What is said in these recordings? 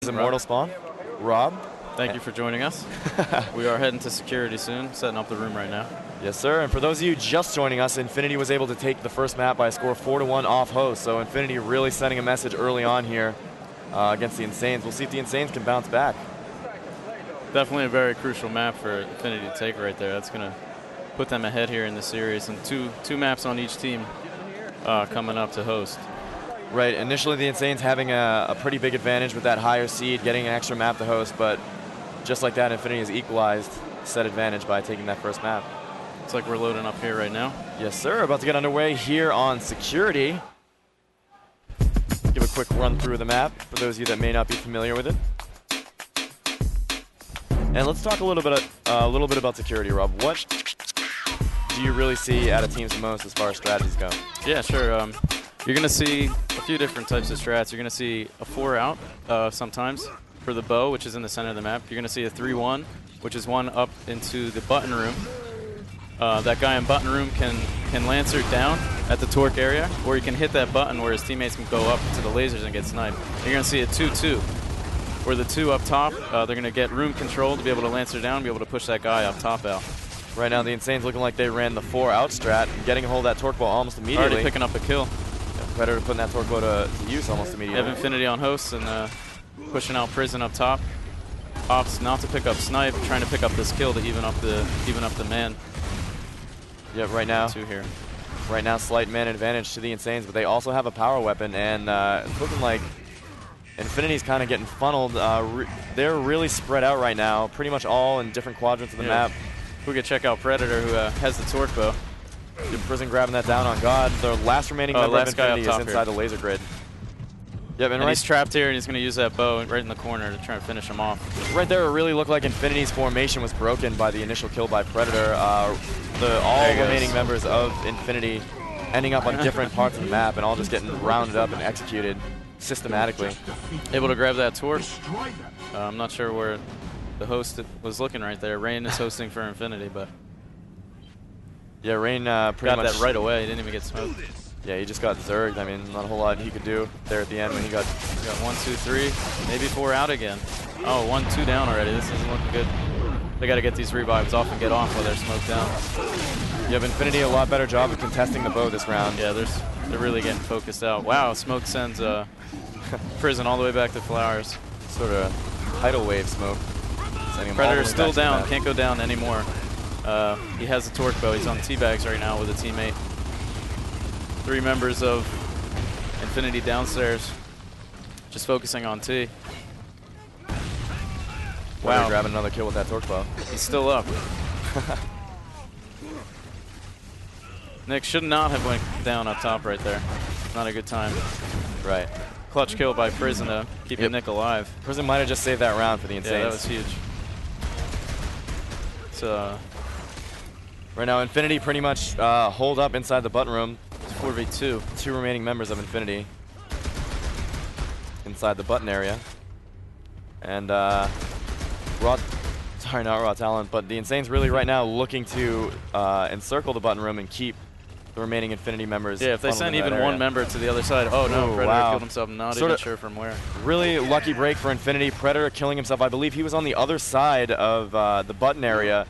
is Immortal Spawn. Rob. Thank you for joining us. We are heading to security soon, setting up the room right now. Yes, sir. And for those of you just joining us, Infinity was able to take the first map by a score 4-1 off host. So Infinity really sending a message early on here against the NSANs. We'll see if the NSANs can bounce back. Definitely a very crucial map for Infinity to take right there. That's going to put them ahead here in the series. And two maps on each team coming up to host. Right. Initially, the NSANs having a pretty big advantage with that higher seed, getting an extra map to host. But just like that, Infinity has equalized said advantage by taking that first map. Looks like we're loading up here right now. Yes, sir. About to get underway here on security. Give a quick run through of the map for those of you that may not be familiar with it. And let's talk a little bit about security, Rob. What do you really see out of teams the most as far as strategies go? Yeah, sure. You're going to see a few different types of strats. You're going to see a 4-out sometimes for the bow, which is in the center of the map. You're going to see a 3-1, which is one up into the button room. That guy in button room can lancer down at the torque area, or he can hit that button where his teammates can go up to the lasers and get sniped. You're going to see a 2-2, where the 2 up top, they're going to get room control to be able to lancer down, be able to push that guy up top out. Right now, the NSANs looking like they ran the 4-out strat, getting a hold of that torque ball almost immediately. Already picking up a kill. Yeah, Predator putting that torque ball to use almost immediately. You have Infinity on host and pushing out Prison up top. Ops not to pick up Snipe, trying to pick up this kill to even up the man. Yeah, right now. 2 here. Right now, slight man advantage to the NSANs, but they also have a power weapon, and it's looking like Infinity's kind of getting funneled. They're really spread out right now, pretty much all in different quadrants of the map. We could check out Predator, who has the torque bow. Prison grabbing that down on God. The last remaining member of Infinity is inside the laser grid. Yep, and he's trapped here, and he's going to use that bow right in the corner to try and finish him off. Right there, it really looked like Infinity's formation was broken by the initial kill by Predator. All remaining members of Infinity ending up on different parts of the map and all just getting rounded up and executed systematically. Able to grab that torque. I'm not sure where the host was looking right there. Rain is hosting for Infinity, but yeah, Rain pretty got much that right away. He didn't even get smoked. Yeah, he just got zerged. I mean, not a whole lot he could do there at the end when he got 1, 2, 3, maybe 4 out again. Oh, 1, 2 down already. This isn't looking good. They got to get these revives off and get off while they're smoked down. You have Infinity a lot better job of contesting the bow this round. Yeah, they're really getting focused out. Wow, smoke sends Prison all the way back to Flowers. Sort of tidal wave smoke. Predator's still down, can't go down anymore. He has the torque bow. He's on teabags right now with a teammate. 3 members of Infinity downstairs, just focusing on T. Wow, grabbing another kill with that torque bow. He's still up. Nick should not have went down up top right there. Not a good time. Right. Clutch kill by Prison to keep Nick alive. Prison might have just saved that round for the NSANs. Yeah, that was huge. So right now, Infinity pretty much holed up inside the button room. 4v2. 2 remaining members of Infinity inside the button area. And sorry, not Raw Talent, but the NSANs really right now looking to encircle the button room and keep the remaining Infinity members. Yeah, if they send even one member to the other side. Oh no, Predator killed himself. Not even sure from where. Really lucky break for Infinity. Predator killing himself. I believe he was on the other side of the button area.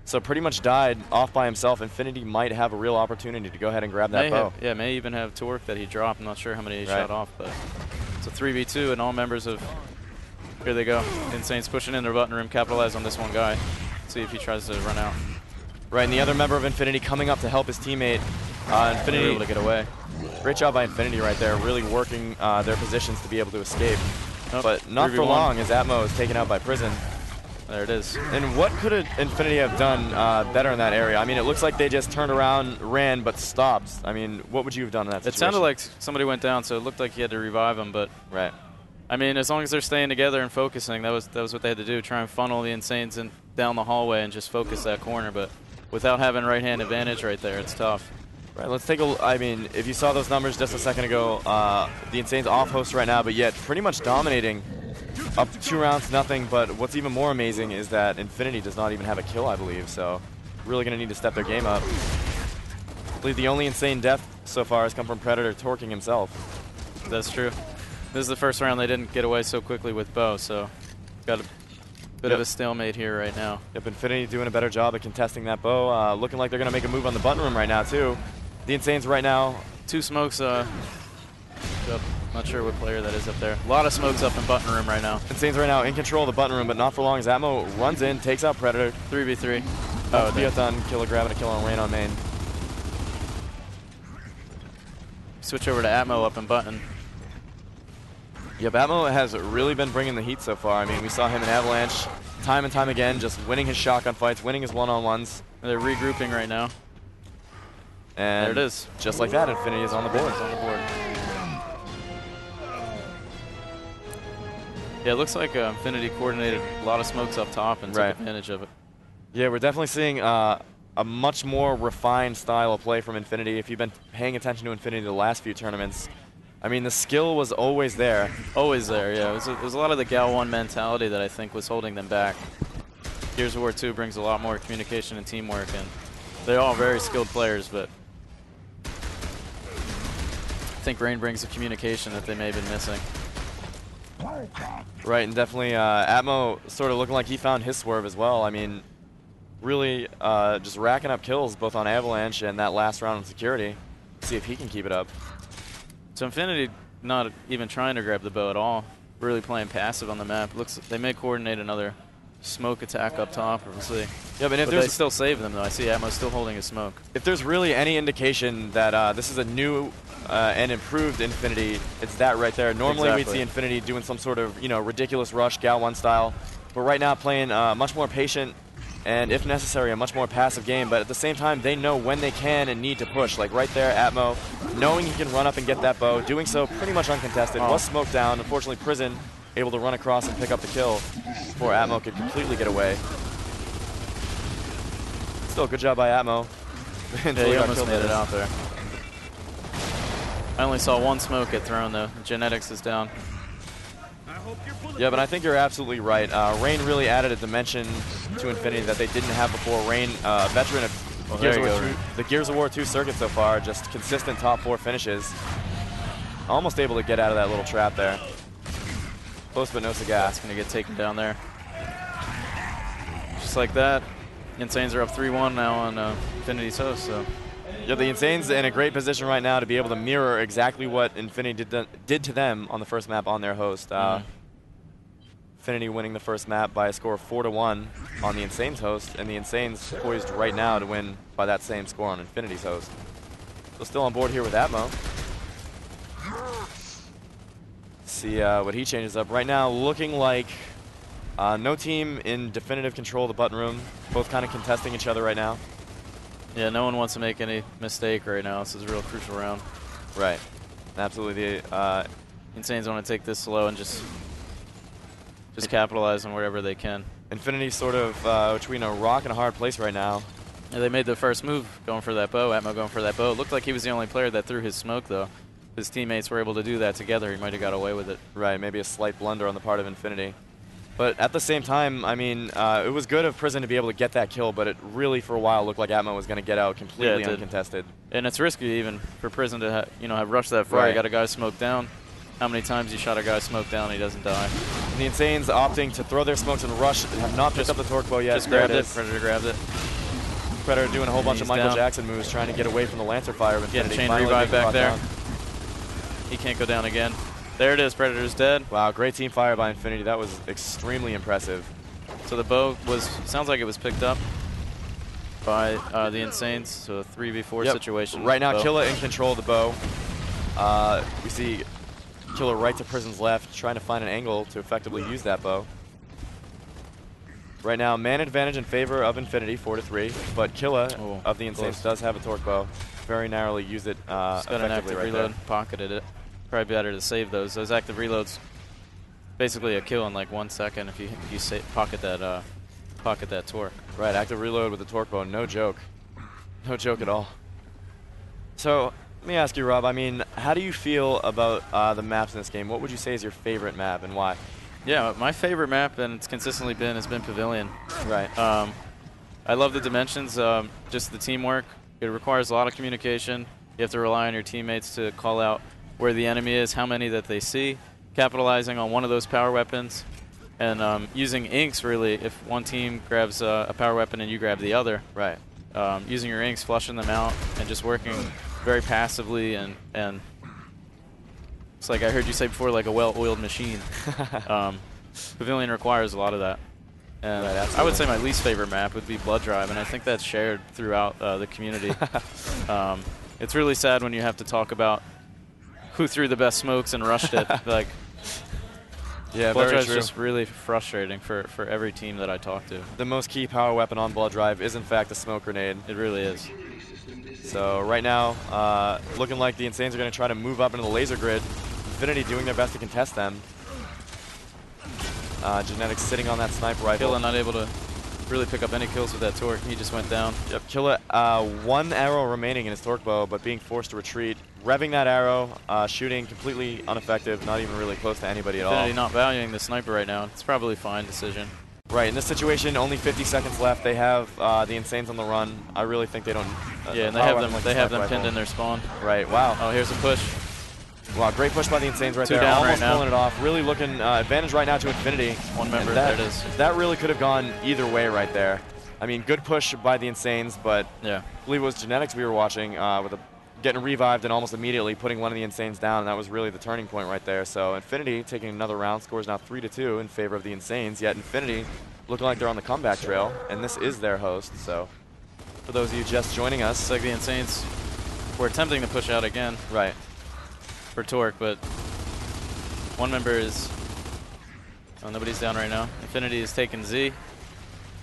So pretty much died off by himself. Infinity might have a real opportunity to go ahead and grab that bow. May even have torque that he dropped. I'm not sure how many he shot off, but it's a 3v2, and all members of, here they go. NSANs pushing in their button room, capitalize on this one guy. See if he tries to run out. Right, and the other member of Infinity coming up to help his teammate. Infinity able to get away. Great job by Infinity right there, really working their positions to be able to escape. Nope. But not for long as Atmo is taken out by Prison. There it is. And what could Infinity have done better in that area? I mean, it looks like they just turned around, ran, but stopped. I mean, what would you have done in that situation? It sounded like somebody went down, so it looked like he had to revive him, but right. I mean, as long as they're staying together and focusing, that was what they had to do, try and funnel the NSANs in down the hallway and just focus that corner. But without having right-hand advantage right there, it's tough. Right, let's take a, I mean, if you saw those numbers just a second ago, the NSANs off host right now, but yet pretty much dominating. Up 2 rounds, nothing, but what's even more amazing is that Infinity does not even have a kill, I believe, so really going to need to step their game up. I believe the only insane death so far has come from Predator torquing himself. That's true. This is the first round they didn't get away so quickly with Bo, so got a bit of a stalemate here right now. Yep, Infinity doing a better job at contesting that Bo. Looking like they're going to make a move on the button room right now, too. The Insanes right now. 2 smokes up. Not sure what player that is up there. A lot of smokes up in button room right now. Insanes right now in control of the button room, but not for long as Atmo runs in, takes out Predator. 3v3. Oh, done. Killer grabbing a kill on Rain on main. Switch over to Atmo up in button. Yep, Atmo has really been bringing the heat so far. I mean, we saw him in Avalanche time and time again, just winning his shotgun fights, winning his one-on-ones. They're regrouping right now. And there it is. Just like that, Infinity is on the board. Yeah, it looks like Infinity coordinated a lot of smokes up top and took advantage of it. Yeah, we're definitely seeing a much more refined style of play from Infinity. If you've been paying attention to Infinity the last few tournaments, I mean, the skill was always there. Always there, yeah. It was a lot of the Gal 1 mentality that I think was holding them back. Gears of War 2 brings a lot more communication and teamwork, and they're all very skilled players, but I think Rain brings the communication that they may have been missing. Right, and definitely Atmo sort of looking like he found his swerve as well. I mean, really just racking up kills both on Avalanche and that last round on security. See if he can keep it up. So Infinity not even trying to grab the Bow at all. Really playing passive on the map. Looks they may coordinate another smoke attack up top, or we'll see. Yeah, but if they still save them though. I see Atmo still holding his smoke. If there's really any indication that this is a new and improved Infinity, it's that right there. Normally we'd see Infinity doing some sort of ridiculous rush Gal 1 style, but right now playing much more patient and, if necessary, a much more passive game. But at the same time, they know when they can and need to push. Like right there, Atmo, knowing he can run up and get that Bow, doing so pretty much uncontested. Was smoked down. Unfortunately, Prison able to run across and pick up the kill before Atmo could completely get away. Still, good job by Atmo. Yeah, he almost made it out there. I only saw 1 smoke get thrown though. Genetics is down. Yeah, but I think you're absolutely right. Rain really added a dimension to Infinity that they didn't have before. Rain, a veteran of the Gears of War 2 circuit so far, just consistent top 4 finishes. Almost able to get out of that little trap there. Close but no cigar. It's going to get taken down there. Just like that. Insanes are up 3-1 now on Infinity's host. So. Yeah, the Insanes in a great position right now to be able to mirror exactly what Infinity did to them on the first map on their host. Infinity winning the first map by a score of 4-1 on the Insanes host, and the Insanes poised right now to win by that same score on Infinity's host. So still on board here with Atmo. See what he changes up. Right now looking like no team in definitive control of the button room, both kind of contesting each other right now. Yeah, no one wants to make any mistake right now. This is a real crucial round. Right. Absolutely. The Insanes want to take this slow and just capitalize on wherever they can. Infinity sort of between a rock and a hard place right now. Yeah, they made the first move going for that Bow. Atmo going for that Bow. It looked like he was the only player that threw his smoke, though. His teammates were able to do that together. He might have got away with it. Right, maybe a slight blunder on the part of Infinity. But at the same time, I mean, it was good of Prison to be able to get that kill, but it really, for a while, looked like Atmo was going to get out completely uncontested. And it's risky even for Prison to have rushed that far. Right. You got a guy smoked down. How many times you shot a guy smoked down and he doesn't die? And the Insanes opting to throw their smokes and rush, have not picked up the Torque Bow yet. Just grabbed it. Predator grabbed it. Predator doing a whole bunch of Michael Jackson moves, trying to get away from the Lancer fire of Infinity. Chain revive back there. Down. He can't go down again. There it is. Predator's dead. Wow, great team fire by Infinity. That was extremely impressive. So the Bow sounds like it was picked up by the Insanes. So a 3v4 situation. Right now, Killa in control of the Bow. We see Killer right to Prison's left, trying to find an angle to effectively use that Bow. Right now, man advantage in favor of Infinity, 4-3, but Killa of the Insanes does have a Torque Bow. Very narrowly used it got an active reload, pocketed it. Probably better to save those. Those active reloads, basically a kill in like 1 second if you pocket that Torque. Right, active reload with the Torque Bow, no joke. No joke at all. So, let me ask you, Rob, I mean, how do you feel about the maps in this game? What would you say is your favorite map and why? Yeah, my favorite map, and it's consistently has been Pavilion. Right. I love the dimensions, just the teamwork. It requires a lot of communication. You have to rely on your teammates to call out where the enemy is, how many that they see, capitalizing on one of those power weapons, and using inks really. If one team grabs a power weapon and you grab the other, right? Using your inks, flushing them out, and just working very passively, and it's like I heard you say before, like a well-oiled machine. Pavilion requires a lot of that. And right, I would say my least favorite map would be Blood Drive, and I think that's shared throughout the community. It's really sad when you have to talk about who threw the best smokes and rushed it. Like, yeah, Blood very Drive is true. just really frustrating for every team that I talk to. The most key power weapon on Blood Drive is, in fact, the smoke grenade. It really is. So right now, looking like the Insanes are going to try to move up into the laser grid. Infinity doing their best to contest them. Genetics sitting on that sniper rifle. Killa not able to really pick up any kills with that torque. He just went down. Yep, Killa, one arrow remaining in his torque bow, but being forced to retreat. Revving that arrow, shooting completely ineffective, not even really close to anybody at all. Infinity not valuing the sniper right now. It's probably a fine decision. Right, in this situation, only 50 seconds left. They have the Insanes on the run. I really think they don't... yeah, and they have them pinned in their spawn. Right, wow. Oh, here's a push. Wow, great push by the Insanes right Two there. down Almost right now. pulling it off. Really looking advantage right now to Infinity. One member, And that, there it is. That really could have gone either way right there. I mean, good push by the Insanes, but yeah. I believe it was Genetics we were watching with getting revived and almost immediately putting one of the Insanes down, and that was really the turning point right there. So Infinity taking another round, scores now 3-2 in favor of the Insanes, yet Infinity looking like they're on the comeback trail, and this is their host. So for those of you just joining us, It's like the Insanes were attempting to push out again. Right. For torque, but one member is... Oh, nobody's down right now. Infinity is taking Z.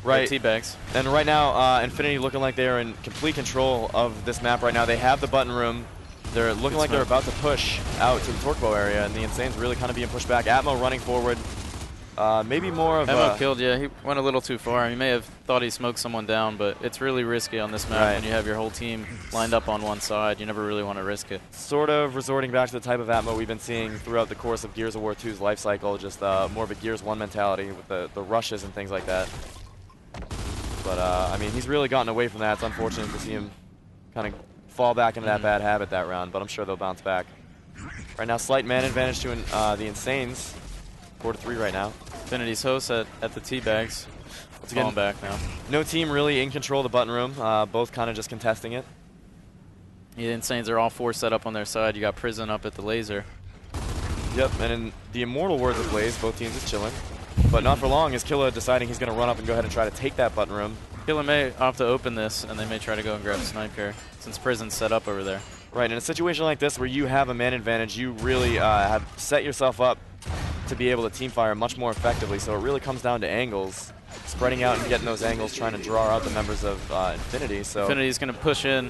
Right. Teabags. And right now, Infinity looking like they're in complete control of this map right now. They have the button room. They're looking like they're about to push out to the torque bow area, and the Insanes really kind of being pushed back. Atmo running forward. Maybe more of Atmo killed, yeah. He went a little too far. He may have thought he smoked someone down, but it's really risky on this map when you have your whole team lined up on one side. You never really want to risk it. Sort of resorting back to the type of Atmo we've been seeing throughout the course of Gears of War 2's life cycle, just more of a Gears 1 mentality with the rushes and things like that. But, I mean, he's really gotten away from that. It's unfortunate to see him kind of fall back into that bad habit that round, but I'm sure they'll bounce back. Right now, slight man advantage to the Insanes. 4-3 right now. Infinity's host at the teabags. It's falling back now. No team really in control of the button room. Both kind of just contesting it. The Insanes are all four set up on their side. You got Prison up at the laser. Yep, and in the immortal words of Blaze, both teams is chilling. But not for long is Killa deciding he's going to run up and go ahead and try to take that button room. Killa may opt to open this, and they may try to go and grab a snipe here, since Prison's set up over there. Right, in a situation like this where you have a man advantage, you really have set yourself up to be able to team fire much more effectively. So it really comes down to angles, spreading out and getting those angles, trying to draw out the members of Infinity. So Infinity's going to push in.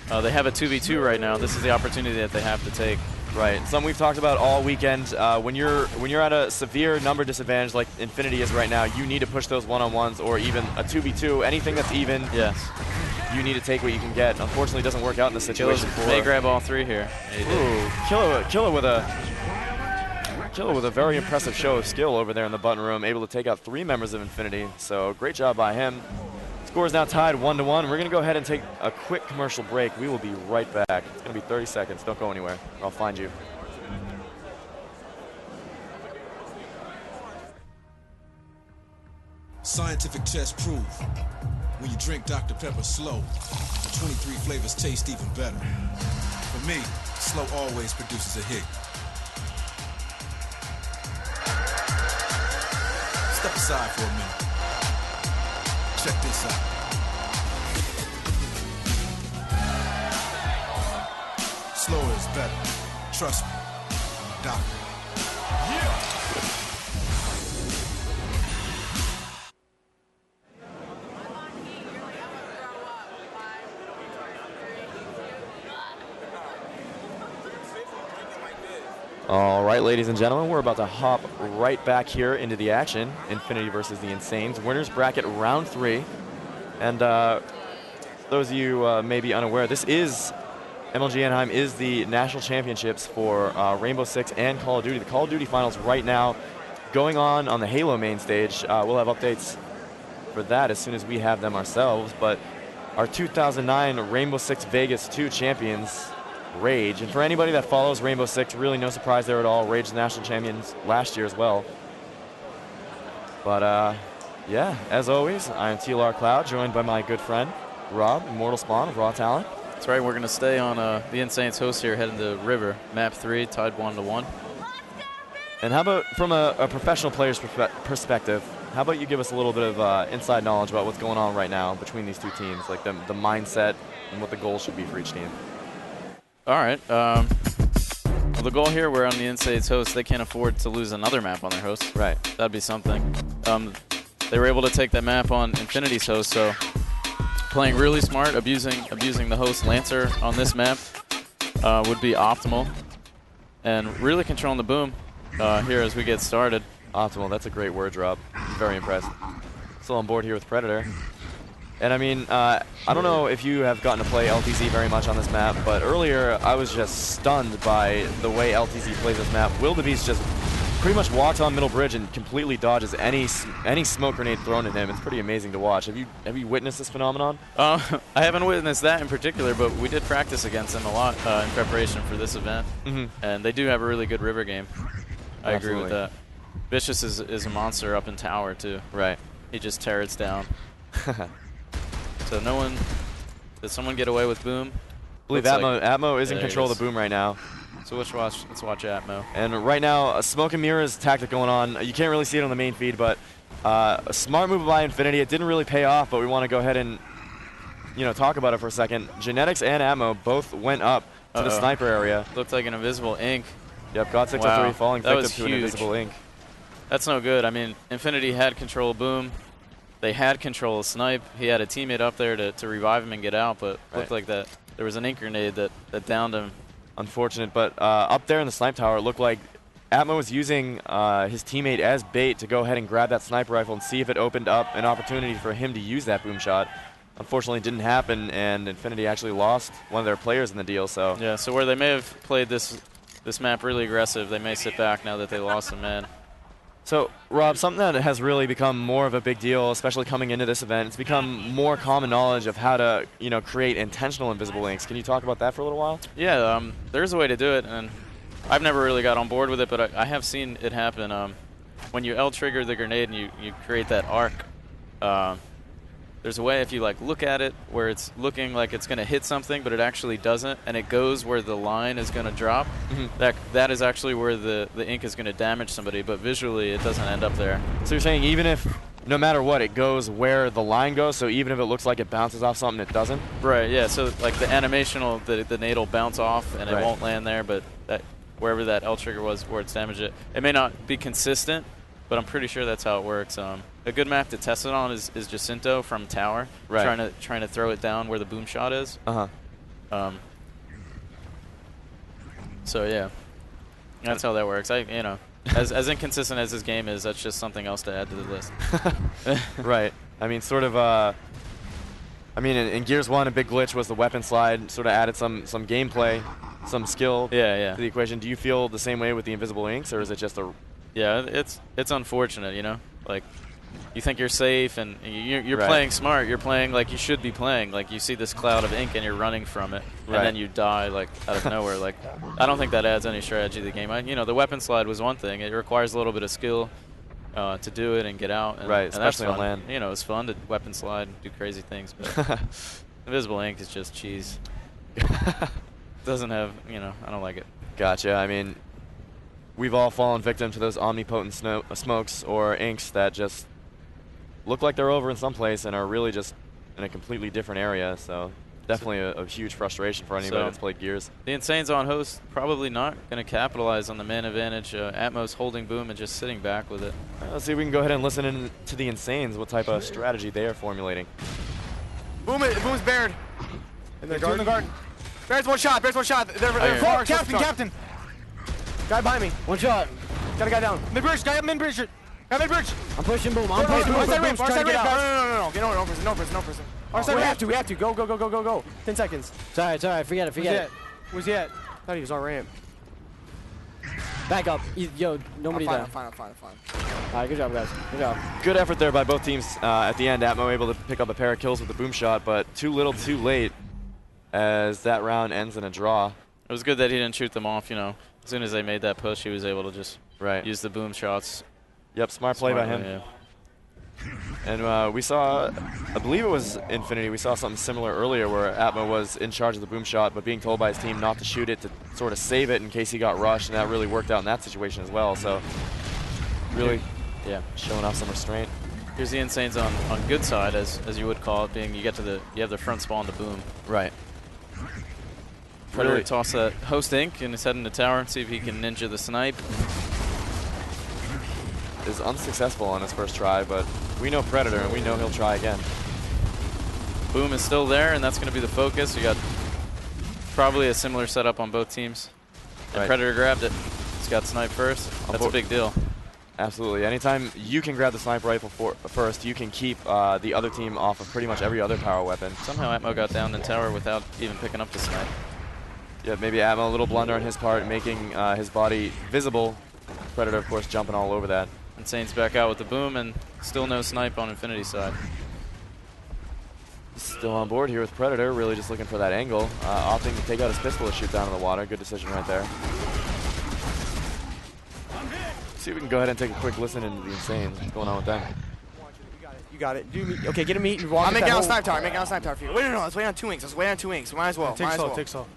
They have a 2v2 right now. This is the opportunity that they have to take. Right, something we've talked about all weekend. When you're at a severe number disadvantage like Infinity is right now, you need to push those one-on-ones or even a 2v2, anything that's even. Yes. You need to take what you can get. Unfortunately, it doesn't work out in this situation. May grab all three here. Ooh, Killa with a very impressive show of skill over there in the button room, able to take out 3 members of Infinity. So great job by him. Score is now tied 1-1. We're going to go ahead and take a quick commercial break. We will be right back. It's going to be 30 seconds. Don't go anywhere. I'll find you. Scientific tests prove when you drink Dr. Pepper slow, the 23 flavors taste even better. For me, slow always produces a hit. Step aside for a minute. Check this out. Slower is better. Trust me, Doctor. Yeah. All right, ladies and gentlemen, we're about to hop right back here into the action. Infinity versus the Insanes. Winners bracket round 3. And those of you may be unaware, this is MLG Anaheim is the national championships for Rainbow Six and Call of Duty. The Call of Duty finals right now going on the Halo main stage. We'll have updates for that as soon as we have them ourselves. But our 2009 Rainbow Six Vegas 2 champions Rage. And for anybody that follows Rainbow Six, really no surprise there at all. Rage the national champions last year as well. But yeah, as always, I am TLR Cloud, joined by my good friend Rob, Immortal Spawn of Raw Talent. That's right. We're going to stay on the NSAN's host here, heading to River, map 3, tied 1-1. And how about from a professional player's perspective, how about you give us a little bit of inside knowledge about what's going on right now between these two teams, like the mindset and what the goals should be for each team? All right. Well, the goal here, we're on the NSA's host. They can't afford to lose another map on their host. Right. That'd be something. They were able to take that map on Infinity's host, so playing really smart, abusing the host Lancer on this map would be optimal, and really controlling the boom here as we get started. Optimal, that's a great word, Rob. Very impressed. Still on board here with Predator. And I mean, I don't know if you have gotten to play LTZ very much on this map, but earlier I was just stunned by the way LTZ plays this map. Wildebeest just pretty much walks on middle bridge and completely dodges any smoke grenade thrown at him. It's pretty amazing to watch. Have you witnessed this phenomenon? I haven't witnessed that in particular, but we did practice against him a lot in preparation for this event, and they do have a really good river game. I agree with that. Vicious is a monster up in tower too. Right. He just turrets down. So no one, did someone get away with boom? I believe Atmo is in control of the boom right now. So let's watch Atmo. And right now, a smoke and mirrors tactic going on. You can't really see it on the main feed, but a smart move by Infinity. It didn't really pay off, but we want to go ahead and talk about it for a second. Genetics and Atmo both went up to the sniper area. Looked like an invisible ink. Yep, got 603 falling victim to an invisible ink. That's no good. I mean, Infinity had control of boom. They had control of snipe. He had a teammate up there to revive him and get out, but looked like that there was an ink grenade that downed him. Unfortunate, but up there in the snipe tower, it looked like Atmo was using his teammate as bait to go ahead and grab that sniper rifle and see if it opened up an opportunity for him to use that boom shot. Unfortunately, it didn't happen, and Infinity actually lost one of their players in the deal. So yeah, so where they may have played this map really aggressive, they may sit back now that they lost a man. So, Rob, something that has really become more of a big deal, especially coming into this event, it's become more common knowledge of how to, create intentional invisible links. Can you talk about that for a little while? Yeah, there's a way to do it, and I've never really got on board with it, but I have seen it happen. When you L-trigger the grenade and you create that arc, there's a way if you look at it where it's looking like it's going to hit something, but it actually doesn't, and it goes where the line is going to drop. That is actually where the ink is going to damage somebody, but visually it doesn't end up there. So you're saying even if, no matter what, it goes where the line goes, so even if it looks like it bounces off something, it doesn't? Right, yeah, so like the animation, the nade will bounce off and it won't land there, but wherever that L trigger was where it's damaged it. It may not be consistent, but I'm pretty sure that's how it works. A good map to test it on is Jacinto from tower, trying to throw it down where the boom shot is. So yeah, that's how that works. As inconsistent as this game is, that's just something else to add to the list. Right. I mean, sort of. In Gears 1, a big glitch was the weapon slide. Sort of added some gameplay, some skill to the equation. Do you feel the same way with the invisible inks, or is it just a? Yeah, it's unfortunate, Like, you think you're safe, and you're playing smart. You're playing like you should be playing. Like, you see this cloud of ink, and you're running from it, and then you die, out of nowhere. I don't think that adds any strategy to the game. The weapon slide was one thing. It requires a little bit of skill to do it and get out. And, especially on land. It's fun to weapon slide and do crazy things, but invisible ink is just cheese. Doesn't have, I don't like it. Gotcha. We've all fallen victim to those omnipotent smokes or inks that just look like they're over in some place and are really just in a completely different area. So definitely a huge frustration for anybody that's played Gears. The Insane's on host, probably not going to capitalize on the man advantage. Atmos holding boom and just sitting back with it. Let's see if we can go ahead and listen in to the Insanes, what type of strategy they are formulating. Boom's buried. In the garden. Bear's one shot. They're Captain. Guy behind me. One shot. Got a guy down. Mid-bridge. Guy up mid-bridge. Guy mid-bridge. I'm pushing boom. I'm pushing boom. Our side ramp. No. Get on. No prison. Our side ramp. We have to. Go. 10 seconds. It's all right. Forget it. Where's he at? Thought he was on ramp. Back up. Yo, nobody there. Fine. All right, good job, guys. Good job. Good effort there by both teams. At the end, Atmo able to pick up a pair of kills with the boom shot, but too little too late as that round ends in a draw. It was good that he didn't shoot them off, you know. As soon as they made that push, he was able to just use the boom shots. Yep, smart play by him. Yeah. And we saw, I believe it was Infinity, we saw something similar earlier where Atmo was in charge of the boom shot, but being told by his team not to shoot it to sort of save it in case he got rushed, and that really worked out in that situation as well. So really, showing off some restraint. Here's the Insanes on good side, as you would call it, being you have the front spawn, the boom. Right. Predator toss that Host Inc. and is heading to tower and see if he can ninja the snipe. Is unsuccessful on his first try, but we know Predator and we know he'll try again. Boom is still there, and that's going to be the focus. You got probably a similar setup on both teams. And Predator grabbed it. He's got snipe first. That's a big deal. Absolutely. Anytime you can grab the sniper rifle first, you can keep the other team off of pretty much every other power weapon. Somehow Atmo got down in tower without even picking up the snipe. Yeah, maybe Atmo, a little blunder on his part, making his body visible. Predator, of course, jumping all over that. Insane's back out with the boom, and still no snipe on Infinity's side. Still on board here with Predator, really just looking for that angle. Opting to take out his pistol to shoot down in the water. Good decision right there. See if we can go ahead and take a quick listen into the Insanes. What's going on with them? You got it. Okay, get him meat and walk. I'm making out a snipe tower. I'm making out a snipe tower for you. Wait, no, let's wait on 2 wings. Let's wait on 2 wings. Might as well. Take Sol.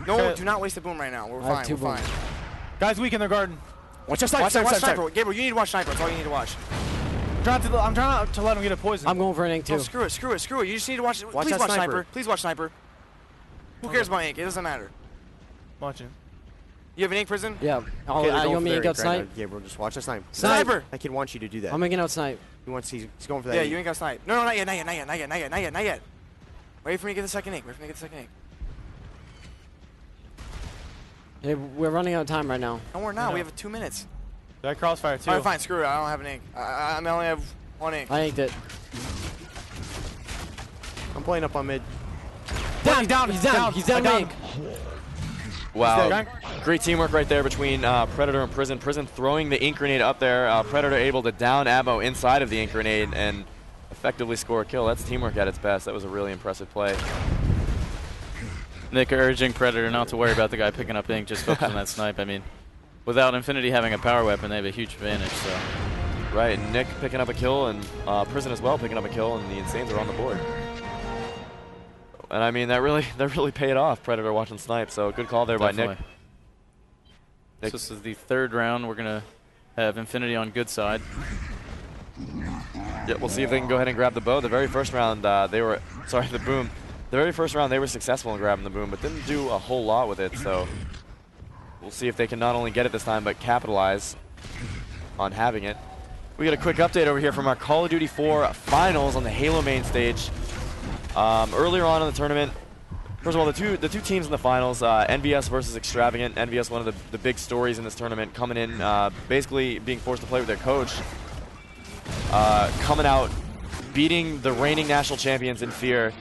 No, do not waste the boom right now. We're fine. We're fine. Guys, weak in their garden. Watch your sniper. Watch sniper. Gabriel, you need to watch sniper. That's all you need to watch. I'm trying not to let him get a poison. I'm going for an ink too. Oh, screw it. You just need to watch. Please watch sniper. Please watch sniper. Who cares about ink? It doesn't matter. Watching. You have an ink prison? Yeah. You want me to ink out snipe? Gabriel, just watch the snipe. Sniper! That kid wants you to do that. I'm making out snipe. He's going for that. Yeah, you ain't got snipe. No, not yet. Wait for me to get the second ink. Hey, we're running out of time right now. No, we're not. We have 2 minutes. That crossfire too. Alright, fine. Screw it. I don't have an ink. I only have 1 ink. I inked it. I'm playing up on mid. He's down. He's down ink. Wow. Great teamwork right there between Predator and Prison. Prison throwing the ink grenade up there. Predator able to down Atmo inside of the ink grenade and effectively score a kill. That's teamwork at its best. That was a really impressive play. Nick urging Predator not to worry about the guy picking up ink, just focus on that snipe. I mean, without Infinity having a power weapon, they have a huge advantage. So. Right, Nick picking up a kill and Prison as well picking up a kill, and the Insanes are on the board. And I mean, that really paid off, Predator watching snipe, so good call there by Nick. So this is the 3rd round. We're going to have Infinity on good side. Yeah, we'll see if they can go ahead and grab the bow. The very first round, the boom. The very first round, they were successful in grabbing the boom, but didn't do a whole lot with it, so we'll see if they can not only get it this time, but capitalize on having it. We got a quick update over here from our Call of Duty 4 finals on the Halo main stage. Earlier on in the tournament, first of all, the two teams in the finals, NVS versus Extravagant. NVS, one of the big stories in this tournament, coming in, basically being forced to play with their coach. Coming out, beating the reigning national champions in Fear,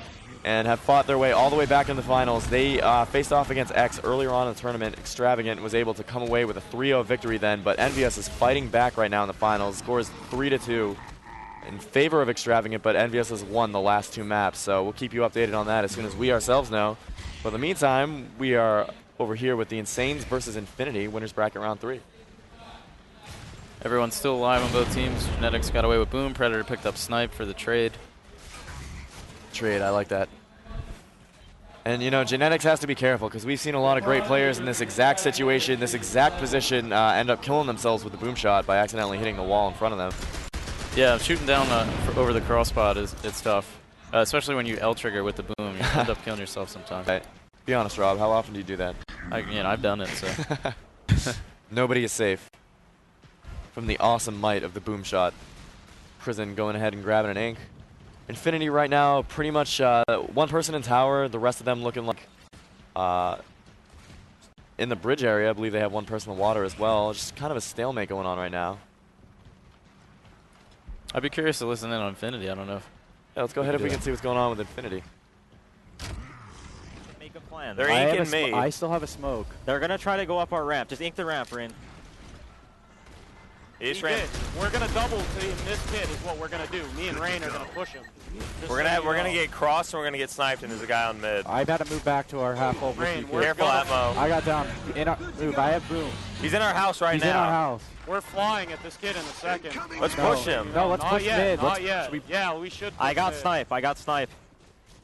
and have fought their way all the way back in the finals. They faced off against X earlier on in the tournament. Extravagant was able to come away with a 3-0 victory then, but NVS is fighting back right now in the finals. Scores 3-2 in favor of Extravagant, but NVS has won the last 2 maps, so we'll keep you updated on that as soon as we ourselves know. But in the meantime, we are over here with the Insanes versus Infinity, winners bracket round 3. Everyone's still alive on both teams. Genetics got away with boom. Predator picked up snipe for the trade. Trade, I like that. And you know, Genetics has to be careful because we've seen a lot of great players in this exact situation, this exact position, end up killing themselves with the boom shot by accidentally hitting the wall in front of them. Yeah, shooting down over the crossbot it's tough, especially when you L trigger with the boom. You end up killing yourself sometimes. Right. Be honest, Rob. How often do you do that? I've done it. So nobody is safe from the awesome might of the boom shot. Prison going ahead and grabbing an ink. Infinity right now, pretty much 1 person in tower, the rest of them looking like in the bridge area. I believe they have 1 person in the water as well. Just kind of a stalemate going on right now. I'd be curious to listen in on Infinity. I don't know. Yeah, let's go ahead if we can see what's going on with Infinity. Make a plan. They're inking me. I still have a smoke. They're going to try to go up our ramp. Just ink the ramp, Rin. He just ran. We're gonna double team this kid is what we're gonna do. Me and Rain are gonna push him. We're gonna get crossed and we're gonna get sniped, and there's a guy on mid. I gotta move back to our half full. Careful, Atmo. I got down. Move. I have boom. He's in our house right now. He's in our house. We're flying at this kid in a second. Let's push him. No, let's push mid. Not yet. Yeah, we should. I got snipe. I got snipe.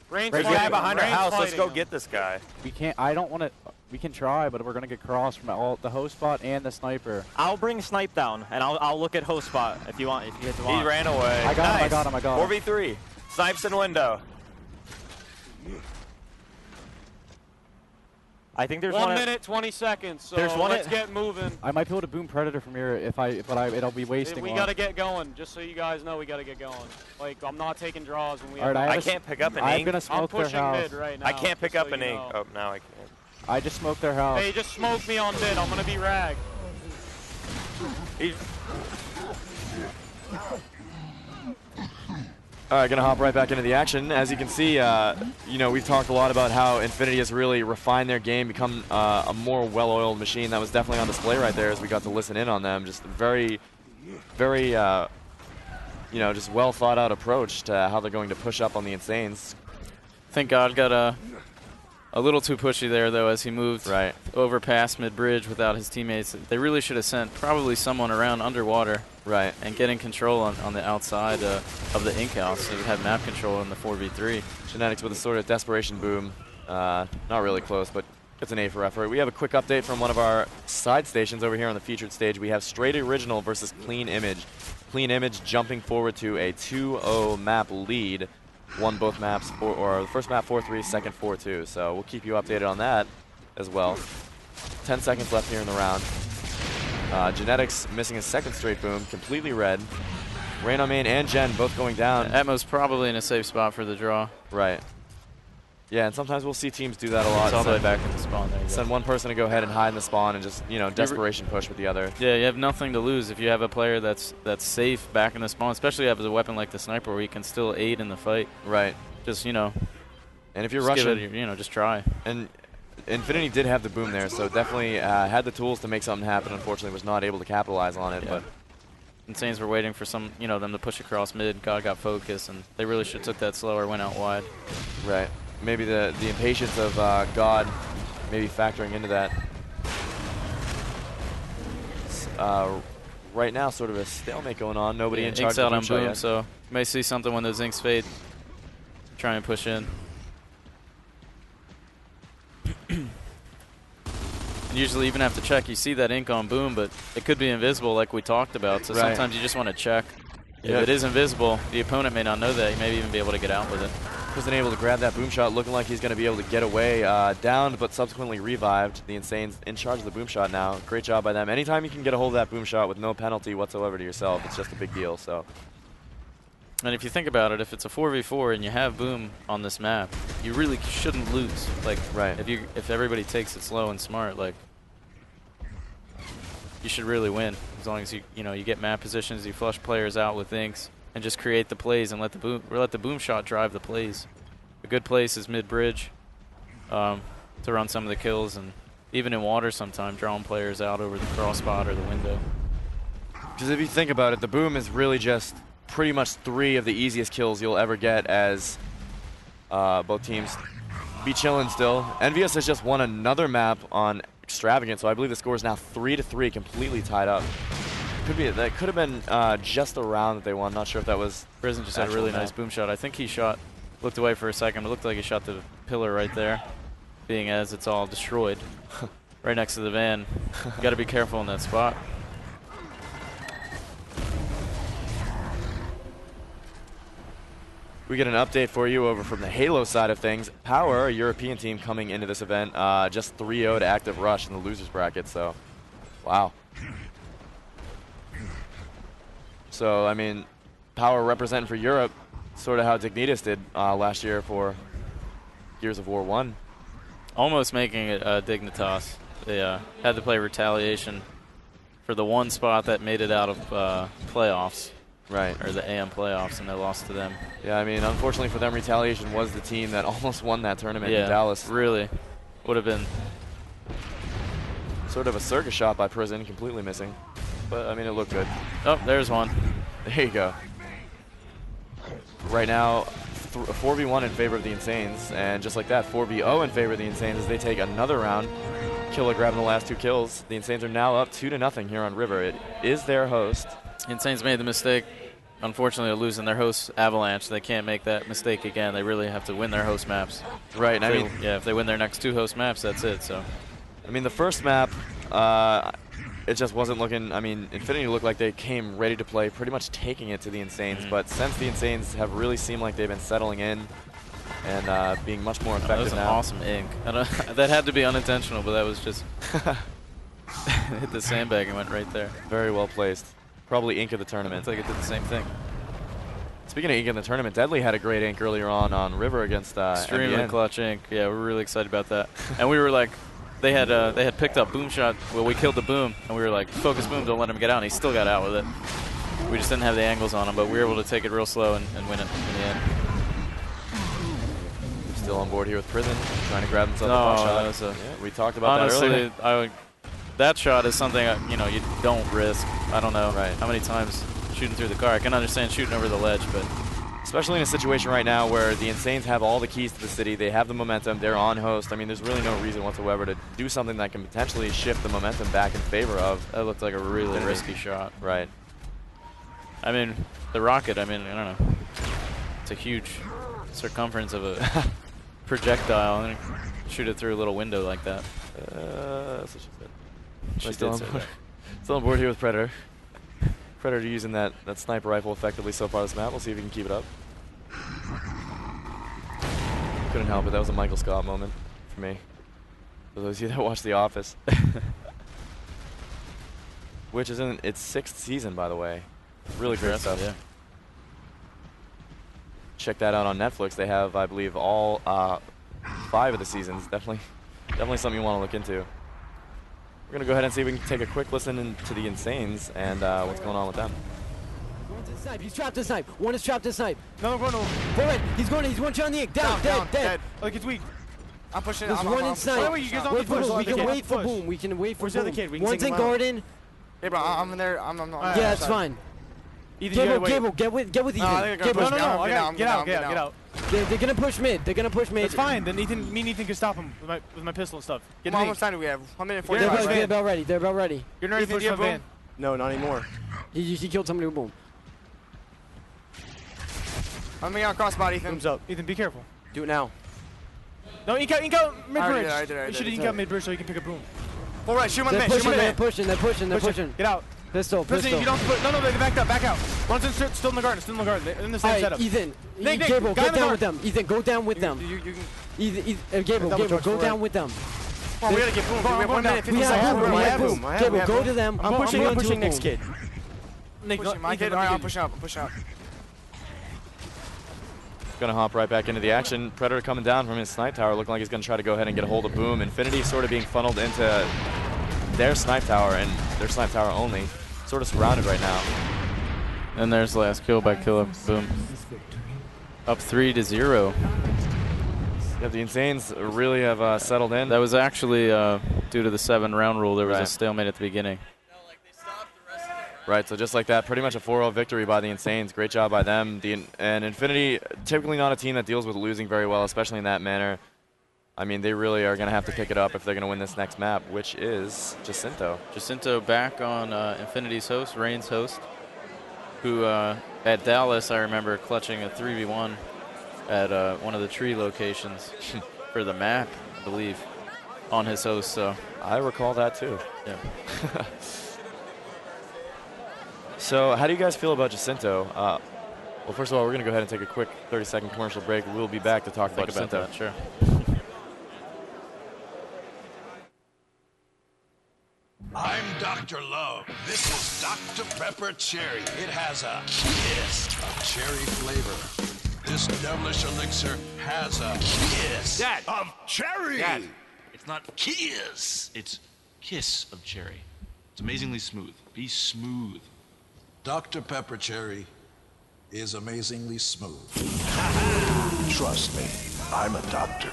Rain's There's a guy behind our house. Let's go him. get this guy. We can't. I don't want to. We can try, but we're gonna get crossed from the host spot and the sniper. I'll bring snipe down, and I'll look at host spot if you want. If you guys want. He ran away. I got him. I got him. I got him. 4v3. Snipes in window. I think there's 1 minute 20 seconds. So there's one. Let's get moving. I might be able to boom predator from here but it'll be wasting. We gotta get going. Just so you guys know, we gotta get going. Like I'm not taking draws when we. Have I can't pick up an ink. I'm gonna smoke their house. Mid right now, I can't pick up an ink. know. Oh, now I can't. I just smoked their house. Hey, just smoke me on mid. I'm gonna be rag. All right, gonna hop right back into the action. As you can see, you know, we've talked a lot about how Infinity has really refined their game, become a more well-oiled machine. That was definitely on display right there as we got to listen in on them. Just very, very, you know, just well thought out approach to how they're going to push up on the Insanes. I think God got a little too pushy there, though, as he moved over past mid-bridge without his teammates. They really should have sent probably someone around underwater and getting control on the outside of the ink house so you have map control in the 4v3. Genetics with a sort of desperation boom. Not really close, but it's an A for effort. We have a quick update from one of our side stations over here on the featured stage. We have Straight Original versus Clean Image. Clean Image jumping forward to a 2-0 map lead. Won both maps, or the first map 4-3, second 4-2. So we'll keep you updated on that as well. 10 seconds left here in the round. Genetics missing a second straight boom, completely red. Rain on main and Gen both going down. Atmo's probably in a safe spot for the draw. Right. Yeah, and sometimes we'll see teams do that a lot. It's all the way back in the spawn. There you send one person to go ahead and hide in the spawn and just, you know, desperation push with the other. Yeah, you have nothing to lose if you have a player that's safe back in the spawn, especially if it's a weapon like the sniper where you can still aid in the fight. Right. Just, you know. And if you're rushing, you know, just try. And Infinity did have the boom there, so definitely had the tools to make something happen. Unfortunately, was not able to capitalize on it. Yeah. But Insanes were waiting for them to push across mid. God got focused, and they really should have took that slower, went out wide. Right. Maybe the impatience of God maybe factoring into that. Right now, sort of a stalemate going on. Nobody in charge Ink's out of on the boom boom, yet. so you may see something when those inks fade. Try and push in. Usually even have to check. You see that ink on boom, but it could be invisible like we talked about, so sometimes you just want to check. If it is invisible, the opponent may not know that. You may even be able to get out with it. Wasn't able to grab that boom shot, looking like he's going to be able to get away. Downed, but subsequently revived. The Insanes in charge of the boom shot now. Great job by them. Anytime you can get a hold of that boom shot with no penalty whatsoever to yourself, it's just a big deal. So. And if you think about it, if it's a 4v4 and you have boom on this map, you really shouldn't lose. Like, if everybody takes it slow and smart, like, you should really win as long as you get map positions, you flush players out with inks, and just create the plays and let the boom shot drive the plays. A good place is mid bridge to run some of the kills, and even in water sometimes drawing players out over the cross spot or the window. Because if you think about it, the boom is really just pretty much 3 of the easiest kills you'll ever get as both teams be chilling still. Envious has just won another map on Extravagant, so I believe the score is now 3-3, completely tied up. That could have been just a round that they won. Not sure if that was. Prison just had a really nice boom shot. I think he looked away for a second. It looked like he shot the pillar right there, being as it's all destroyed right next to the van. You got to be careful in that spot. We get an update for you over from the Halo side of things. Power, a European team coming into this event, just 3-0'd Active Rush in the losers bracket. So, wow. So, I mean, Power representing for Europe, sort of how Dignitas did last year for Gears of War 1. Almost making it Dignitas. They had to play Retaliation for the one spot that made it out of playoffs. Right. Or the AM playoffs, and they lost to them. Yeah, I mean, unfortunately for them, Retaliation was the team that almost won that tournament in Dallas. Really. Would have been sort of a circus shot by Prison, completely missing. but I mean, it looked good. Oh, there's one. There you go. Right now, 4v1 in favor of the Insanes, and just like that, 4v0 in favor of the Insanes as they take another round. Killer grabbing the last 2 kills. The Insanes are now up 2-0 here on River. It is their host. Insanes made the mistake, unfortunately, of losing their host Avalanche. They can't make that mistake again. They really have to win their host maps. Right, and I mean, yeah, if they win their next 2 host maps, that's it. So, I mean, the first map, it just wasn't looking. I mean, Infinity looked like they came ready to play, pretty much taking it to the Insanes. But since the Insanes have really seemed like they've been settling in and being much more effective that was an now. awesome ink. That had to be unintentional, but that was just hit the sandbag and went right there. Very well placed. Probably ink of the tournament. It's like it did the same thing. Speaking of ink in the tournament, Deadly had a great ink earlier on River against extremely NBN. clutch ink. Yeah, we're really excited about that. And we were like, they had picked up boom shot. Well, we killed the boom, and we were like, focus boom, don't let him get out. And he still got out with it. We just didn't have the angles on him, but we were able to take it real slow and win it in the end. Still on board here with Prison, trying to grab himself No, a shot. that was a, we talked about honestly, that earlier. That shot is something you don't risk. I don't know Right. how many times shooting through the car. I can understand shooting over the ledge, but Especially in a situation right now where the Insanes have all the keys to the city, they have the momentum, they're on host. I mean, there's really no reason whatsoever to do something that can potentially shift the momentum back in favor of. that looked like a really risky shot. Right. I mean, the rocket, I don't know. It's a huge circumference of a projectile, and shoot it through a little window like that. That's what she said. She Still did on say board. that. Still on board here with Predator. Predator using that sniper rifle effectively so far this map. We'll see if he can keep it up. Couldn't help it. That was a Michael Scott moment for me. For those of you that watch The Office. Which is in its 6th season, by the way. Really great stuff. Yeah. Check that out on Netflix. They have, I believe, all 5 of the seasons. Definitely something you want to look into. We're going to go ahead and see if we can take a quick listen to the Insanes and what's going on with them. He's trapped to snipe. One is trapped to snipe. No, go no. Forward. He's one shot on the egg. Down, dead. Like it's weak. I'm pushing. There's one in snipe. Wait, you guys on Wait the push. for boom. We can wait for boom. We can wait for Where's the boom. other kid? We can One's take in him out. garden. Hey, bro, I'm in there. I'm not. Yeah, it's fine. Ethan, Gable, get with Ethan. No, get out. They're gonna push mid. It's fine. Then me and Ethan can stop him with my pistol and stuff. How much time do we have? 140. They're about ready. They're about ready. You're ready to push the van. No, not anymore. He killed somebody with boom. I'm gonna crossbody, Ethan. Thumbs up. Ethan, be careful. Do it now. No, ink out mid-bridge. I did. You should ink out mid-bridge so you can pick a boom. All right, shoot my They're man. pushing. They're pushing. Get out. Pistol. Prison, you don't have to put. No, they back out. One's still in the garden. They're in the same setup. Ethan. Nick, Gable, guy get in the down guard. with them. Ethan, go down with them. Gable, go down with them. Come on, we gotta get boom. We have 1 minute, 50 We seconds. have boom. Gable, go to them. I'm pushing next kid. Pushing my kid. All right, I'm pushing up. Gonna hop right back into the action. Predator coming down from his snipe tower, looking like he's gonna try to go ahead and get a hold of boom. Infinity sort of being funneled into their snipe tower and their snipe tower only. Sort of surrounded right now. And there's the last kill by Killer. Boom. Up 3-0. Yeah, the Insanes really have settled in. That was actually due to the 7-round rule. There was Right. a stalemate at the beginning. Right, so just like that, pretty much a 4-0 victory by the Insanes. Great job by them. And Infinity, typically not a team that deals with losing very well, especially in that manner. I mean, they really are going to have to pick it up if they're going to win this next map, which is Jacinto. Jacinto back on Infinity's host, Reigns' host, who at Dallas, I remember clutching a 3v1 at one of the tree locations for the map, I believe, on his host. So I recall that too. Yeah. So how do you guys feel about Jacinto? Well, first of all, we're going to go ahead and take a quick 30-second commercial break. We'll be back to talk about Jacinto. That, sure. I'm Dr. Love. This is Dr. Pepper Cherry. It has a kiss of cherry flavor. This devilish elixir has a kiss of cherry. Dad, it's not kiss. It's kiss of cherry. It's amazingly smooth. Be smooth. Dr. Pepper Cherry is amazingly smooth. Trust me, I'm a doctor.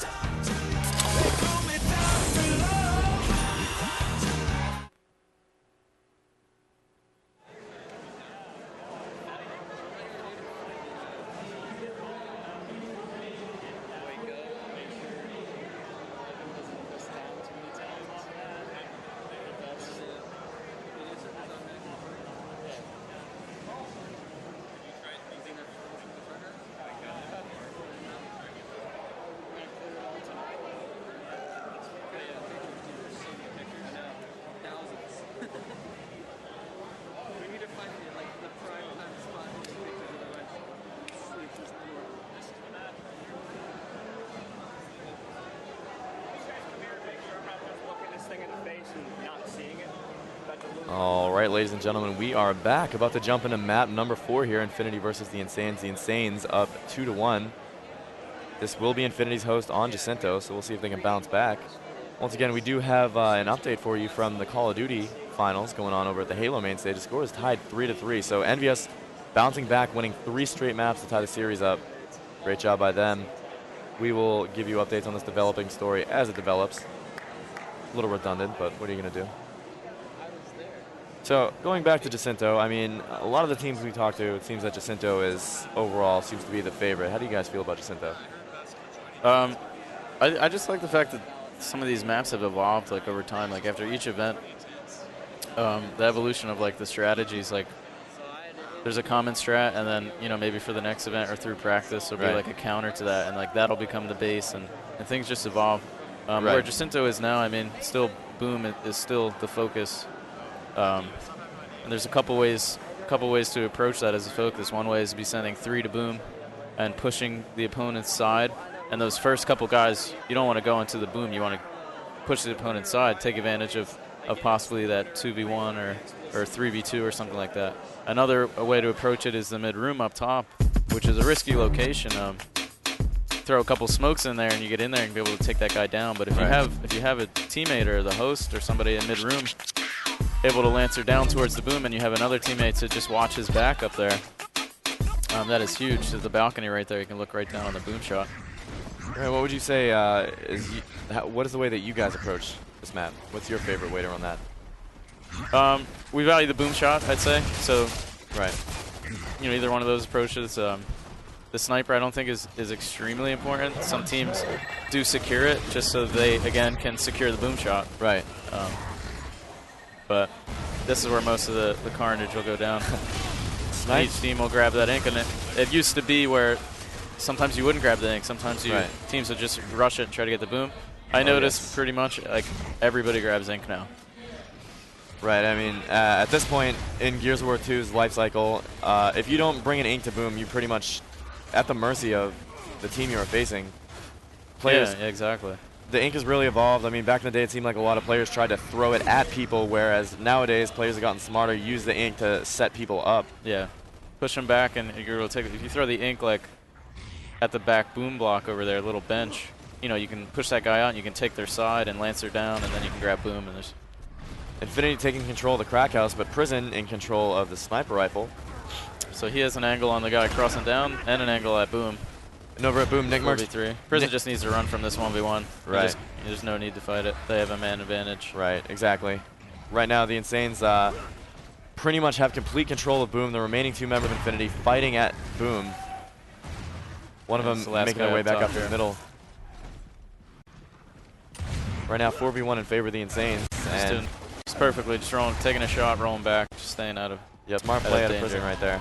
All right, ladies and gentlemen, we are back. About to jump into map number 4 here, Infinity versus the Insanes. The Insanes up 2-1. This will be Infinity's host on Jacinto, so we'll see if they can bounce back. Once again, we do have an update for you from the Call of Duty finals going on over at the Halo main stage. The score is tied 3-3, so NVS bouncing back, winning 3 straight maps to tie the series up. Great job by them. We will give you updates on this developing story as it develops. A little redundant, but what are you going to do? So going back to Jacinto, I mean, a lot of the teams we talked to, it seems that Jacinto is overall seems to be the favorite. How do you guys feel about Jacinto? I just like the fact that some of these maps have evolved like over time. Like after each event, the evolution of like the strategies, like there's a common strat, and then maybe for the next event or through practice there'll be like a counter to that, and like that'll become the base, and things just evolve. Where Jacinto is now, I mean, still boom is still the focus. And there's a couple ways to approach that as a focus. One way is to be sending 3 to boom and pushing the opponent's side. And those first couple guys, you don't want to go into the boom. You want to push the opponent's side, take advantage of possibly that 2v1 or 3v2 or something like that. Another way to approach it is the mid-room up top, which is a risky location. Throw a couple smokes in there and you get in there and be able to take that guy down. But if you have a teammate or the host or somebody in mid-room able to lancer down towards the boom, and you have another teammate to just watch his back up there, that is huge. There's the balcony right there. You can look right down on the boom shot. All right, what would you say what is the way that you guys approach this map? What's your favorite way to run that? We value the boom shot, I'd say. So, right. Either one of those approaches. The sniper I don't think is extremely important. Some teams do secure it just so they, again, can secure the boom shot. Right. But this is where most of the carnage will go down. Each team will grab that ink, and it used to be where sometimes you wouldn't grab the ink. Sometimes teams would just rush it and try to get the boom. I noticed pretty much like everybody grabs ink now. Right. I mean, at this point in Gears of War 2's life cycle, if you don't bring an ink to boom, you're pretty much at the mercy of the team you are facing. Players, yeah, exactly. The ink has really evolved. I mean, back in the day, it seemed like a lot of players tried to throw it at people, whereas nowadays players have gotten smarter, use the ink to set people up. Yeah, push them back, and you're able to take it. If you throw the ink like at the back boom block over there, little bench, you can push that guy out, and you can take their side and lancer down, and then you can grab boom. And there's Infinity taking control of the crack house, but Prison in control of the sniper rifle. So he has an angle on the guy crossing down and an angle at boom. And over at boom, Nick Merckx. Prison just needs to run from this 1v1. Right. There's no need to fight it. They have a man advantage. Right, exactly. Right now, the Insanes pretty much have complete control of boom. The remaining 2 members of Infinity fighting at boom. One of them making their way back up to the middle. Right now, 4v1 in favor of the Insanes. Just perfectly, just taking a shot, rolling back, just staying out of. Yeah, smart play out of Prison right there.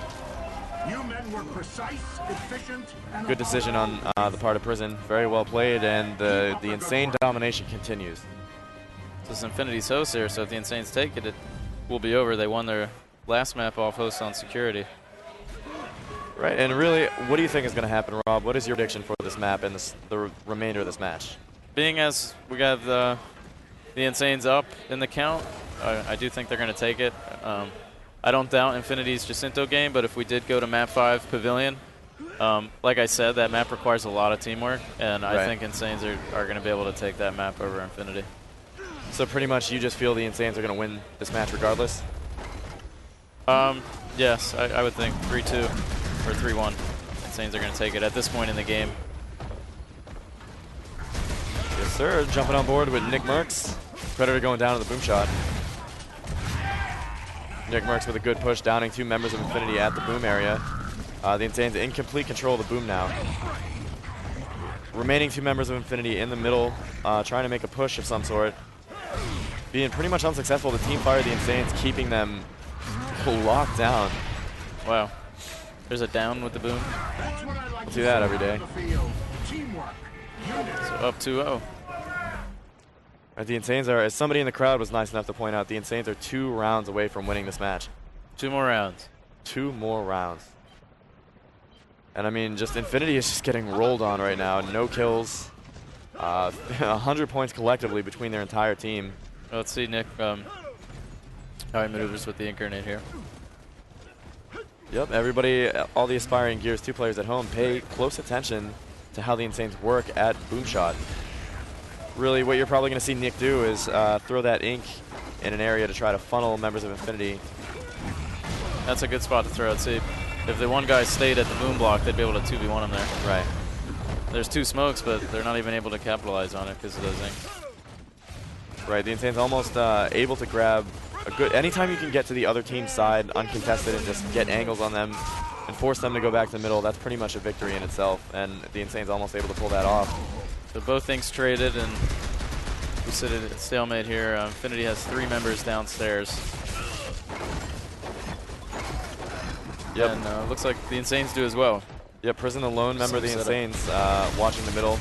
You men were precise, efficient, and good decision on the part of Prison. Very well played, and the insane domination continues. So it's Infinity's host here, so if the Insanes take it, it will be over. They won their last map off host on security. Right, and really, what do you think is going to happen, Rob? What is your prediction for this map and the remainder of this match? Being as we got the Insanes up in the count, I do think they're going to take it. I don't doubt Infinity's Jacinto game, but if we did go to map 5 Pavilion, like I said, that map requires a lot of teamwork, and I think Insanes are going to be able to take that map over Infinity. So pretty much you just feel the Insanes are going to win this match regardless? Yes, I would think 3-2 or 3-1. Insanes are going to take it at this point in the game. Yes, sir. Jumping on board with Nick Merckx. Predator going down to the boom shot. Nick Merckx with a good push, downing 2 members of Infinity at the boom area. The Insanes in complete control of the boom now. Remaining 2 members of Infinity in the middle, trying to make a push of some sort. Being pretty much unsuccessful. The team fire the Insanes, keeping them locked down. Wow. There's a down with the boom. We'll do that every day. So up 2-0. The Insanes are, as somebody in the crowd was nice enough to point out, the Insanes are 2 rounds away from winning this match. 2 more rounds. 2 more rounds. And I mean, just Infinity is just getting rolled on right now. No kills. 100 points collectively between their entire team. Let's see, Nick. How he maneuvers with the incarnate here. Yep, everybody, all the aspiring Gears 2 players at home, pay close attention to how the Insanes work at Boomshot. Really, what you're probably going to see Nick do is throw that ink in an area to try to funnel members of Infinity. That's a good spot to throw it. See, if the one guy stayed at the boom block, they'd be able to 2v1 him there. Right. There's 2 smokes, but they're not even able to capitalize on it because of those inks. Right, the Insane's almost able to grab a good... Anytime you can get to the other team's side uncontested and just get angles on them and force them to go back to the middle, that's pretty much a victory in itself, and the Insane's almost able to pull that off. So both things traded, and we sit at a stalemate here. Infinity has 3 members downstairs. Yep. And looks like the Insanes do as well. Yeah, Prison, the lone member of the Insanes, watching the middle.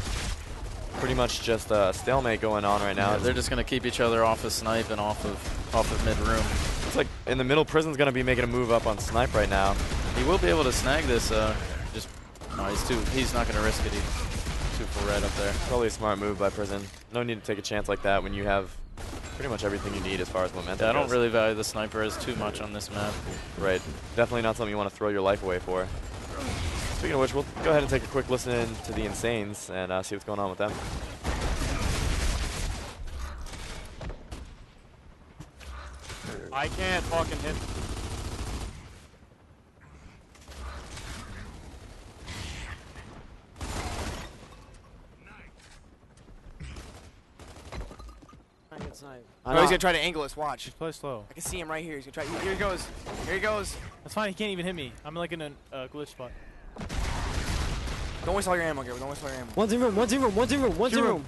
Pretty much just a stalemate going on right now. Yeah, they're just going to keep each other off of Snipe and off of mid-room. It's like in the middle, Prison's going to be making a move up on Snipe right now. He will be able to snag this. No, he's not going to risk it. He's too full red up there. Probably a smart move by Prison. No need to take a chance like that when you have pretty much everything you need as far as momentum Yeah, I don't goes. really value the sniper as too much on this map. Right. Definitely not something you want to throw your life away for. Speaking of which, we'll go ahead and take a quick listen in to the Insanes and see what's going on with them. I can't fucking hit. Oh, he's gonna try to angle us. Watch. Just play slow. I can see him right here. He's gonna try. Here he goes. Here he goes. That's fine. He can't even hit me. I'm like in a glitch spot. Don't waste all your ammo, Gabriel. Don't waste all your ammo. One's in room. One's in room. One's in room. One's in room.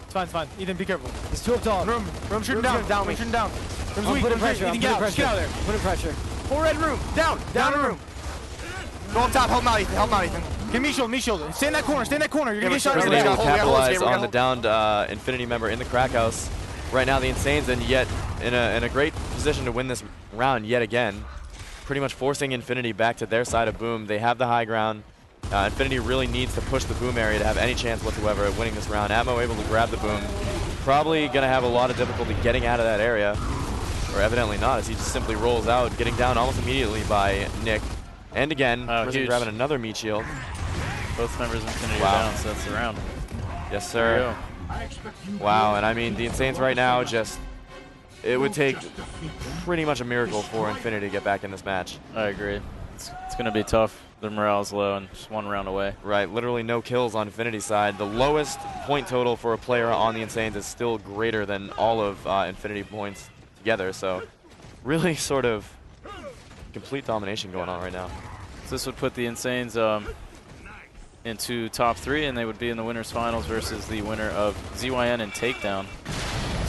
It's fine. It's fine. Ethan, be careful. There's 2 up top. Room shooting down. Down me. Shooting down. Room's I'm weak. putting pressure. Ethan, I'm get out. putting Get out of pressure. there. Putting pressure. Full red room. Down. Down in room. Go up top. Help him out, Ethan. Help him out, Ethan. Give me shield. Me shield. Stay in that corner. Stay in that corner. You're gonna get shot. Prison we able gotta to hold, we gotta hold, capitalize we gotta on the downed Infinity member in the crack house. Right now, the Insanes, and yet in a great position to win this round yet again. Pretty much forcing Infinity back to their side of Boom. They have the high ground. Infinity really needs to push the Boom area to have any chance whatsoever at winning this round. Atmo able to grab the Boom. Probably going to have a lot of difficulty getting out of that area. Or evidently not, as he just simply rolls out, getting down almost immediately by Nick. And again, Prison grabbing another meat shield. Both members of Infinity are down, so that's the round. Yes, sir. Wow, and I mean, the Insanes right now just... It would take pretty much a miracle for Infinity to get back in this match. I agree. It's going to be tough. The morale's low and just 1 round away. Right, literally no kills on Infinity's side. The lowest point total for a player on the Insanes is still greater than all of Infinity points together, so really sort of complete domination going on right now. So this would put the Insanes into top 3, and they would be in the winners finals versus the winner of ZYN and Takedown.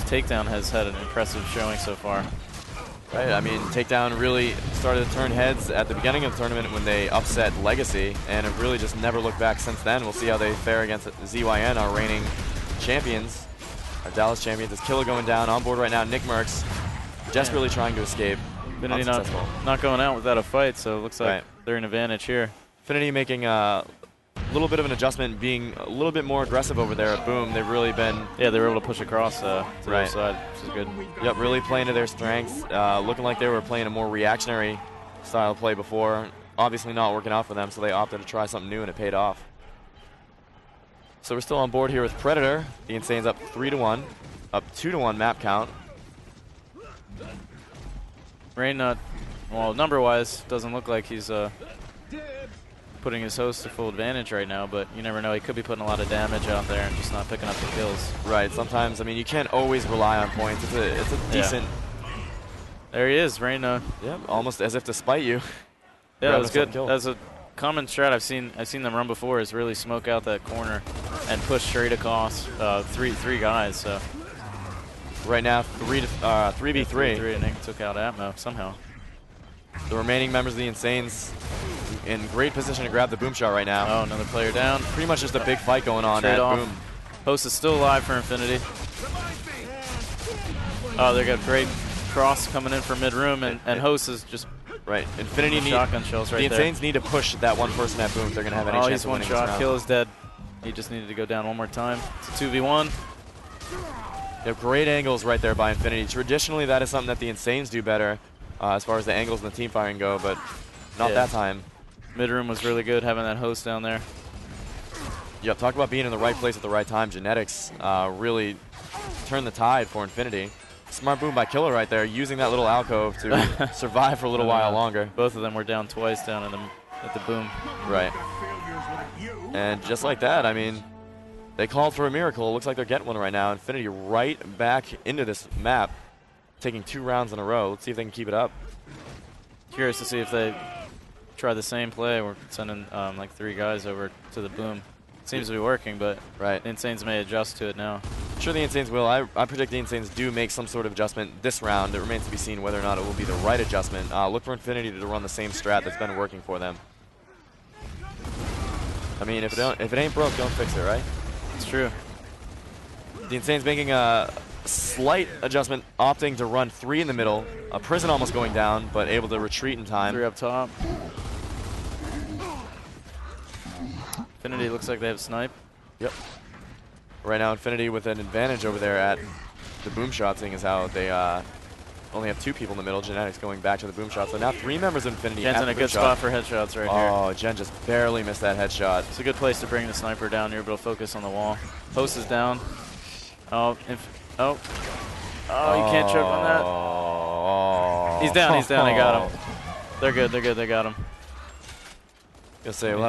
Takedown has had an impressive showing so far. Right, I mean, Takedown really started to turn heads at the beginning of the tournament when they upset Legacy, and have really just never looked back since then. We'll see how they fare against ZYN, our reigning champions, our Dallas champions. It's Killa going down on board right now. Nick Merckx desperately trying to escape. Infinity not going out without a fight, so it looks like they're in advantage here. Infinity making a little bit of an adjustment, being a little bit more aggressive over there at Boom. They've really been... Yeah, they were able to push across to the other side, which is good. Yep, really playing to their strengths. Looking like they were playing a more reactionary style of play before. Obviously not working out for them, so they opted to try something new, and it paid off. So we're still on board here with Predator. The Insanes up 3-1, up 2-1 map count. Rain, well, number-wise, doesn't look like he's putting his host to full advantage right now, but you never know. He could be putting a lot of damage out there and just not picking up the kills. Right. Sometimes, I mean, you can't always rely on points. It's a decent... There he is, Rain. Yeah, almost as if to spite you. Yeah, that was good. That's a common strat I've seen them run before, is really smoke out that corner and push straight across three guys. So right now, 3v3. And they took out Atmo somehow. The remaining members of the Insanes in great position to grab the boom shot right now. Oh, another player down. Pretty much just a big fight going on at Boom. Host is still alive for Infinity. Oh, they got great cross coming in from mid-room, and Host is just... Right. Infinity need shotgun shells right there. The Insanes need to push that one person at Boom if they're going to have any chance of winning this round. Kill is dead. He just needed to go down one more time. It's a 2v1. They have great angles right there by Infinity. Traditionally, that is something that the Insanes do better as far as the angles and the team firing go, but not that time. Mid-room was really good, having that host down there. Yep, talk about being in the right place at the right time. Genetics really turned the tide for Infinity. Smart boom by Killer right there, using that little alcove to survive for a little while longer. Both of them were down twice down at the boom. Right. And just like that, I mean, they called for a miracle. It looks like they're getting one right now. Infinity right back into this map, taking 2 rounds in a row. Let's see if they can keep it up. Curious to see if they try the same play. We're sending like 3 guys over to the boom. Seems to be working, but the Insanes may adjust to it now. I'm sure the Insanes will. I predict the Insanes do make some sort of adjustment this round. It remains to be seen whether or not it will be the right adjustment. Look for Infinity to run the same strat that's been working for them. I mean, if it ain't broke, don't fix it, right? It's true. The Insanes making a slight adjustment, opting to run 3 in the middle. A Prison almost going down, but able to retreat in time. 3 up top. Infinity looks like they have snipe. Yep. Right now, Infinity with an advantage over there at the boom shot, seeing as how they only have 2 people in the middle. Genetics going back to the boom shot. So now 3 members of Infinity. Jen's in a good spot for headshots right here. Oh, Jen just barely missed that headshot. It's a good place to bring the sniper down. You're able to focus on the wall. Host is down. Oh, you can't choke on that. Oh. He's down. He's down. I got him. They're good. They're good. They got him. Gonna say we'll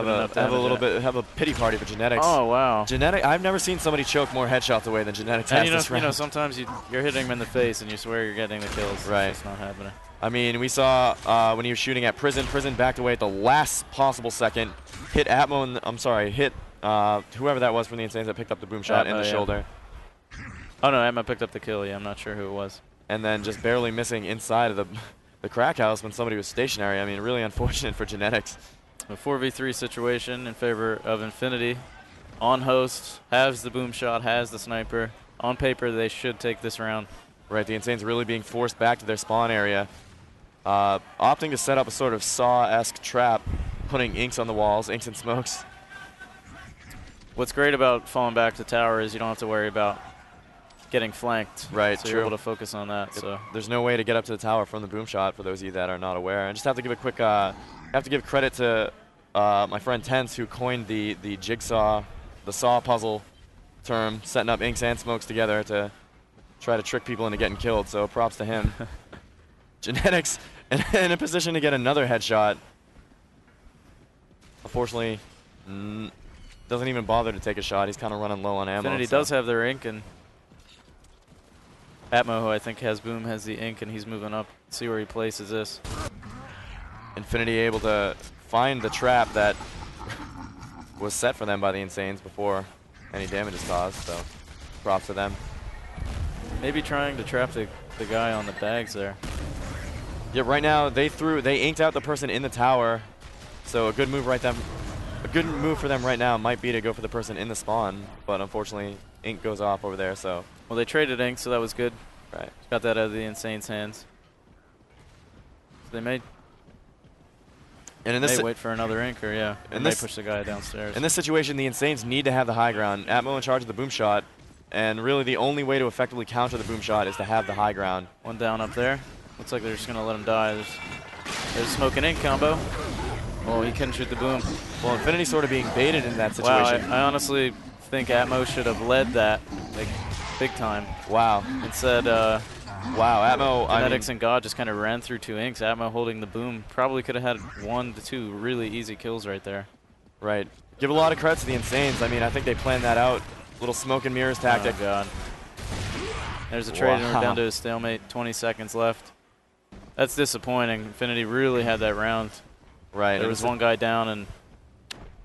have a pity party for Genetics. Oh wow! I've never seen somebody choke more headshots away than Genetics has this round. You know, sometimes you're hitting him in the face and you swear you're getting the kills. Right. It's not happening. I mean, we saw when he was shooting at Prison. Prison backed away at the last possible second. Hit Atmo, hit whoever that was from the Insanes that picked up the boom shot in the shoulder. Oh no, Atmo picked up the kill. Yeah, I'm not sure who it was. And then just barely missing inside of the crack house when somebody was stationary. I mean, really unfortunate for Genetics. A 4v3 situation in favor of Infinity. On host, has the boom shot, has the sniper. On paper, they should take this round. Right, the Insanes really being forced back to their spawn area. Opting to set up a sort of Saw-esque trap, putting inks on the walls, inks and smokes. What's great about falling back to tower is you don't have to worry about getting flanked. Right, so you're able to focus on that. So there's no way to get up to the tower from the boom shot for those of you that are not aware. I just have to give a quick have to give credit to my friend Tense, who coined the jigsaw, the saw puzzle term, setting up inks and smokes together to try to trick people into getting killed. So props to him. Genetics in a position to get another headshot. Unfortunately, doesn't even bother to take a shot. He's kind of running low on ammo. Infinity does have their ink, and Atmo, who I think has boom, has the ink, and he's moving up. See where he places this. Infinity able to find the trap that was set for them by the Insanes before any damage is caused, so props to them. Maybe trying to trap the guy on the bags there. Yeah, right now they inked out the person in the tower, so a good move for them right now might be to go for the person in the spawn, but unfortunately ink goes off over there, so. Well, they traded ink, so that was good. Right. Got that out of the Insane's hands. So they may wait for another ink, or and they push the guy downstairs. In this situation, the Insanes need to have the high ground. Atmo in charge of the boom shot, and really the only way to effectively counter the boom shot is to have the high ground. One down up there. Looks like they're just going to let him die. There's a smoke and ink combo. Oh, he couldn't shoot the boom. Well, Infinity sort of being baited in that situation. Wow, I honestly think Atmo should have led that, like, big time. Wow. Instead, wow, Atmo. Genetics and God just kind of ran through 2 inks. Atmo holding the boom. Probably could have had 1 to 2 really easy kills right there. Right. Give a lot of credit to the Insanes. I mean, I think they planned that out. Little smoke and mirrors tactic. Oh, God. There's a trade, and we're down to a stalemate. 20 seconds left. That's disappointing. Infinity really had that round. Right. There was one guy down, and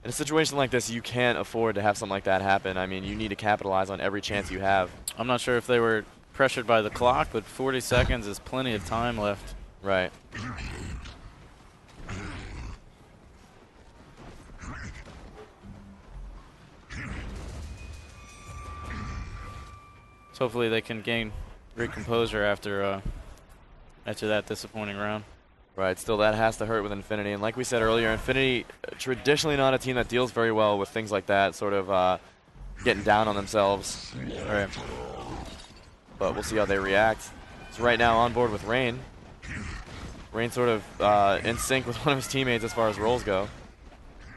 in a situation like this, you can't afford to have something like that happen. I mean, you need to capitalize on every chance you have. I'm not sure if they were pressured by the clock, but 40 seconds is plenty of time left. Right. So hopefully they can gain great composure after that disappointing round. Right, still that has to hurt with Infinity. And like we said earlier, Infinity traditionally not a team that deals very well with things like that, sort of getting down on themselves. All right. but we'll see how they react. So right now on board with Rain. Rain sort of in sync with one of his teammates as far as roles go.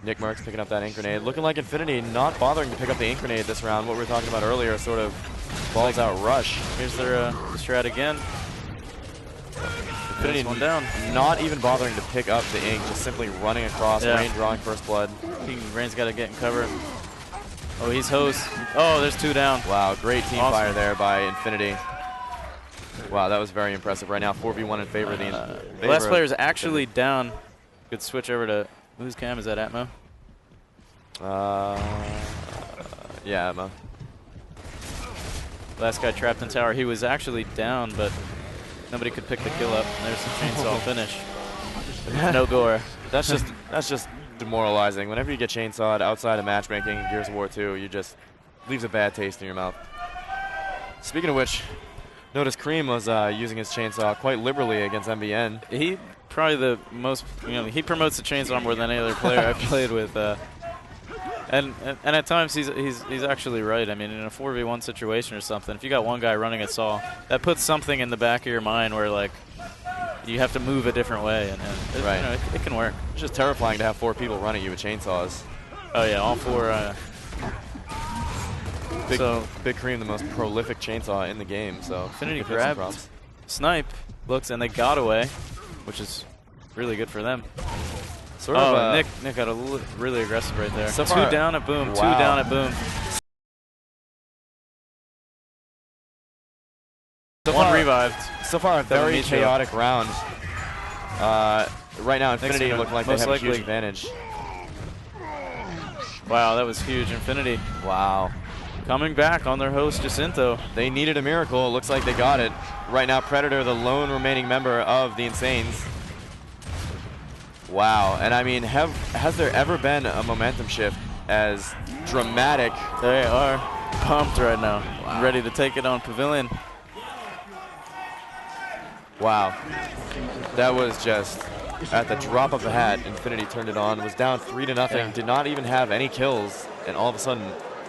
Nick Merckx picking up that ink grenade. Looking like Infinity not bothering to pick up the ink grenade this round. What we were talking about earlier, sort of balls out rush. Here's their strat again. Infinity one down. Not even bothering to pick up the ink, just simply running across. Yeah. Rain drawing first blood. Rain's got to get in cover. Oh, he's host. Oh, there's 2 down. Wow, great team fire there by Infinity. Wow, that was very impressive. Right now, 4v1 in favor of the the last player is actually down. Good switch over to whose cam is that? Atmo? Yeah, Atmo. Last guy trapped in tower. He was actually down, but nobody could pick the kill up. And there's the chainsaw finish. No gore. That's just demoralizing. Whenever you get chainsawed outside of matchmaking in Gears of War 2, you just leaves a bad taste in your mouth. Speaking of which, notice Cream was using his chainsaw quite liberally against MBN. He probably the most, he promotes the chainsaw more than any other player I've played with. And at times he's actually right. I mean, in a 4v1 situation or something, if you got one guy running a saw, that puts something in the back of your mind where like you have to move a different way, and right. It can work. It's just terrifying to have 4 people running you with chainsaws. Oh yeah, all 4. Big Cream, the most prolific chainsaw in the game. So Infinity grabbed, snipe, looks, and they got away, which is really good for them. Sort of, Nick got really aggressive right there. So 2 down at Boom. Wow. 2 down at Boom. One revived. So far, a very chaotic round. Right now, Infinity look like they have a huge advantage. Wow, that was huge. Infinity. Wow. Coming back on their host, Jacinto. They needed a miracle. It looks like they got it. Right now, Predator, the lone remaining member of the Insanes. Wow. And I mean, has there ever been a momentum shift as dramatic? They are pumped right now. Wow. Ready to take it on Pavilion. Wow. That was just at the drop of a hat. Infinity turned it on, was down 3-0, did not even have any kills, and all of a sudden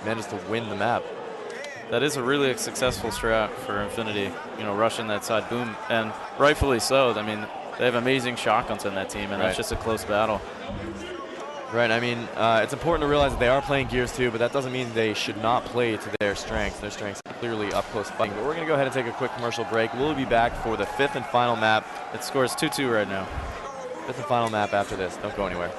managed to win the map. That is a really successful strat for Infinity, rushing that side Boom, and rightfully so. I mean, they have amazing shotguns on that team, and that's just a close battle. Right, I mean, it's important to realize that they are playing Gears 2, but that doesn't mean they should not play to their strengths. Their strengths are clearly up close fighting. But we're going to go ahead and take a quick commercial break. We'll be back for the 5th and final map. It scores 2-2 right now. 5th and final map after this. Don't go anywhere.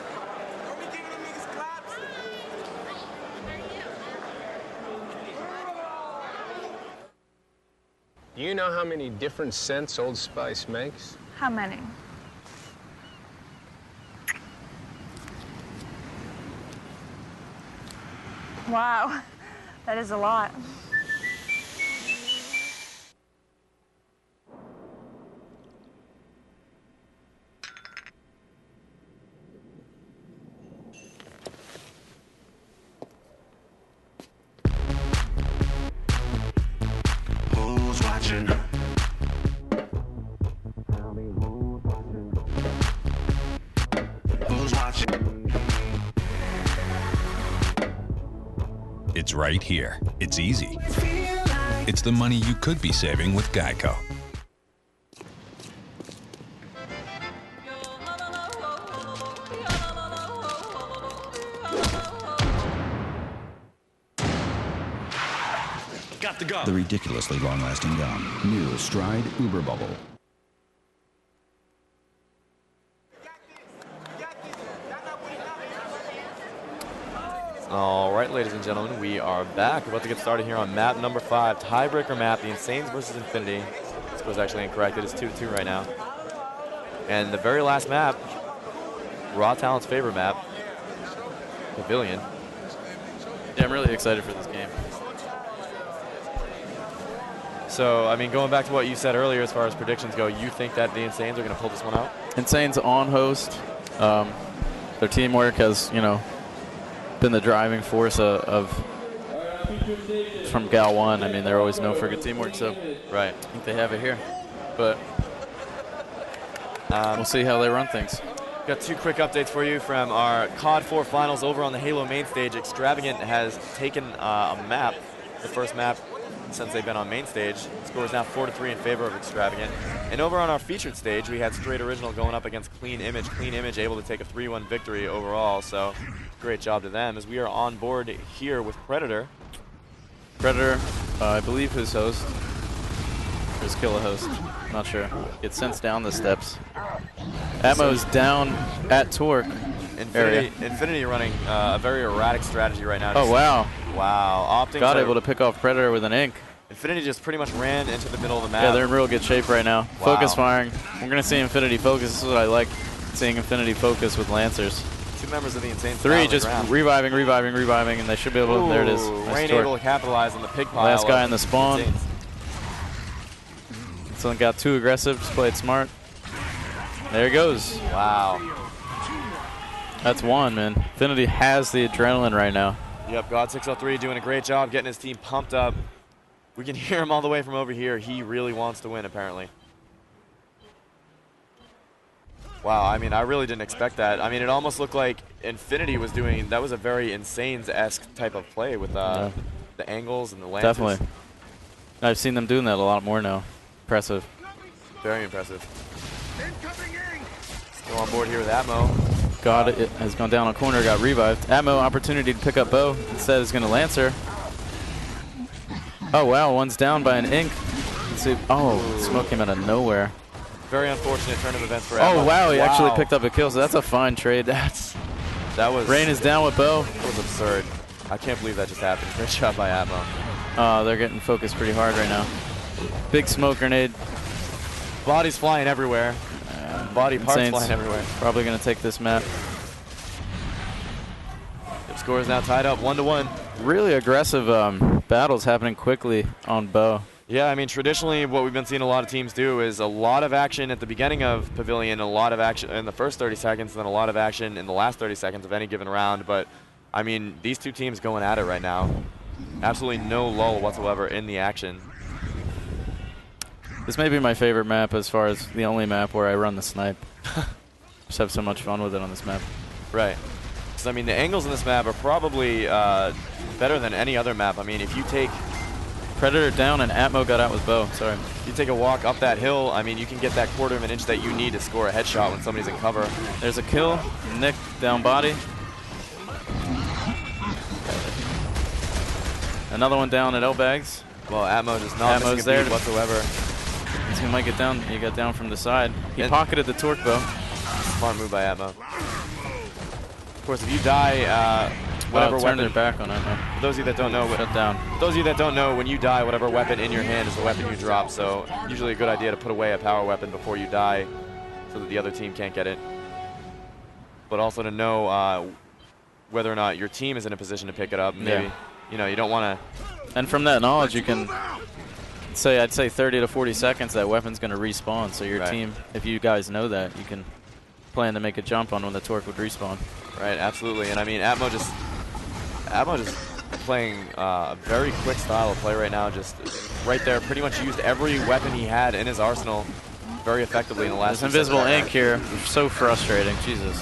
Do you know how many different scents Old Spice makes? How many? Wow, that is a lot. Who's watching? Who's watching? It's right here. It's easy. It's the money you could be saving with Geico. Got the gum. The ridiculously long-lasting gum. New Stride Uber Bubble. All right, ladies and gentlemen, we are back. We're about to get started here on map number 5, tiebreaker map, the Insanes versus Infinity. This was actually incorrect. It is 2-2 right now. And the very last map, Raw Talent's favorite map, Pavilion. Yeah, I'm really excited for this game. So, I mean, going back to what you said earlier as far as predictions go, you think that the Insanes are going to pull this one out? Insanes on host. Their teamwork has, been the driving force of from Gal 1. I mean, they're always known for good teamwork, so right. I think they have it here. But we'll see how they run things. Got 2 quick updates for you from our COD 4 finals over on the Halo main stage. Extravagant has taken a map, the first map since they've been on main stage. Score is now 4-3 in favor of Extravagant. And over on our featured stage, we had Straight Original going up against Clean Image. Clean Image able to take a 3-1 victory overall, so great job to them as we are on board here with Predator. Predator, I believe his host, or his killer host, not sure, gets sent down the steps. Atmo's down at Torque. Infinity running a very erratic strategy right now. Oh, wow. Wow. Got able to pick off Predator with an ink. Infinity just pretty much ran into the middle of the map. Yeah, they're in real good shape right now. Wow. Focus firing. We're going to see Infinity focus. This is what I like, seeing Infinity focus with Lancers. 2 members of the Insane. 3 just reviving, and they should be able to. There it is. Nice Rain torque. able to capitalize on the pig pile. Last guy in the spawn. Someone got too aggressive, just played smart. There he goes. Wow. That's 1, man. Infinity has the adrenaline right now. Yep, God603 doing a great job getting his team pumped up. We can hear him all the way from over here. He really wants to win, apparently. Wow, I mean, I really didn't expect that. I mean, it almost looked like Infinity was doing, that was a very Insanes-esque type of play with the angles and the lances. Definitely. I've seen them doing that a lot more now. Impressive. Very impressive. Still on board here with Atmo. God, it has gone down on corner, got revived. Atmo, opportunity to pick up Bo. Instead is going to Lancer. Oh, wow, one's down by an ink. Let's see. Oh, smoke came out of nowhere. Very unfortunate turn of events for Atmo. Oh, wow, he actually picked up a kill, so that's a fine trade. That was. Rain is down with Bo. That was absurd. I can't believe that just happened. Great shot by Atmo. They're getting focused pretty hard right now. Big smoke grenade. Bodies flying everywhere. Body parts flying everywhere. Probably going to take this map. The score is now tied up 1-1. Really aggressive battles happening quickly on Bo. Yeah, I mean, traditionally what we've been seeing a lot of teams do is a lot of action at the beginning of Pavilion, a lot of action in the first 30 seconds, and then a lot of action in the last 30 seconds of any given round. But, I mean, these two teams going at it right now. Absolutely no lull whatsoever in the action. This may be my favorite map as far as the only map where I run the snipe. Just have so much fun with it on this map. Right. So, I mean, the angles in this map are probably better than any other map. I mean, if you take Predator down and Atmo got out with Bo. Sorry. If you take a walk up that hill, I mean, you can get that 1/4 of an inch that you need to score a headshot when somebody's in cover. There's a kill. Nick down body. Another one down at L-Bags. Well, Atmo just not missing a beat whatsoever. He might get down. He got down from the side. He pocketed the torque bow. Smart move by Atmo. Of course, if you die, whatever turn weapon. their back on Atmo. For those of you that don't know, shut down. For those of you that don't know, when you die, whatever weapon in your hand is the weapon you drop. So usually a good idea to put away a power weapon before you die, so that the other team can't get it. But also to know whether or not your team is in a position to pick it up. Maybe you know you don't want to. And from that knowledge, you can. I'd say 30 to 40 seconds that weapon's going to respawn. So your team, if you guys know that, you can plan to make a jump on when the torque would respawn. Right, absolutely. And I mean, Atmo just playing a very quick style of play right now. Just right there, pretty much used every weapon he had in his arsenal very effectively in the last. This invisible ink here, so frustrating. Jesus,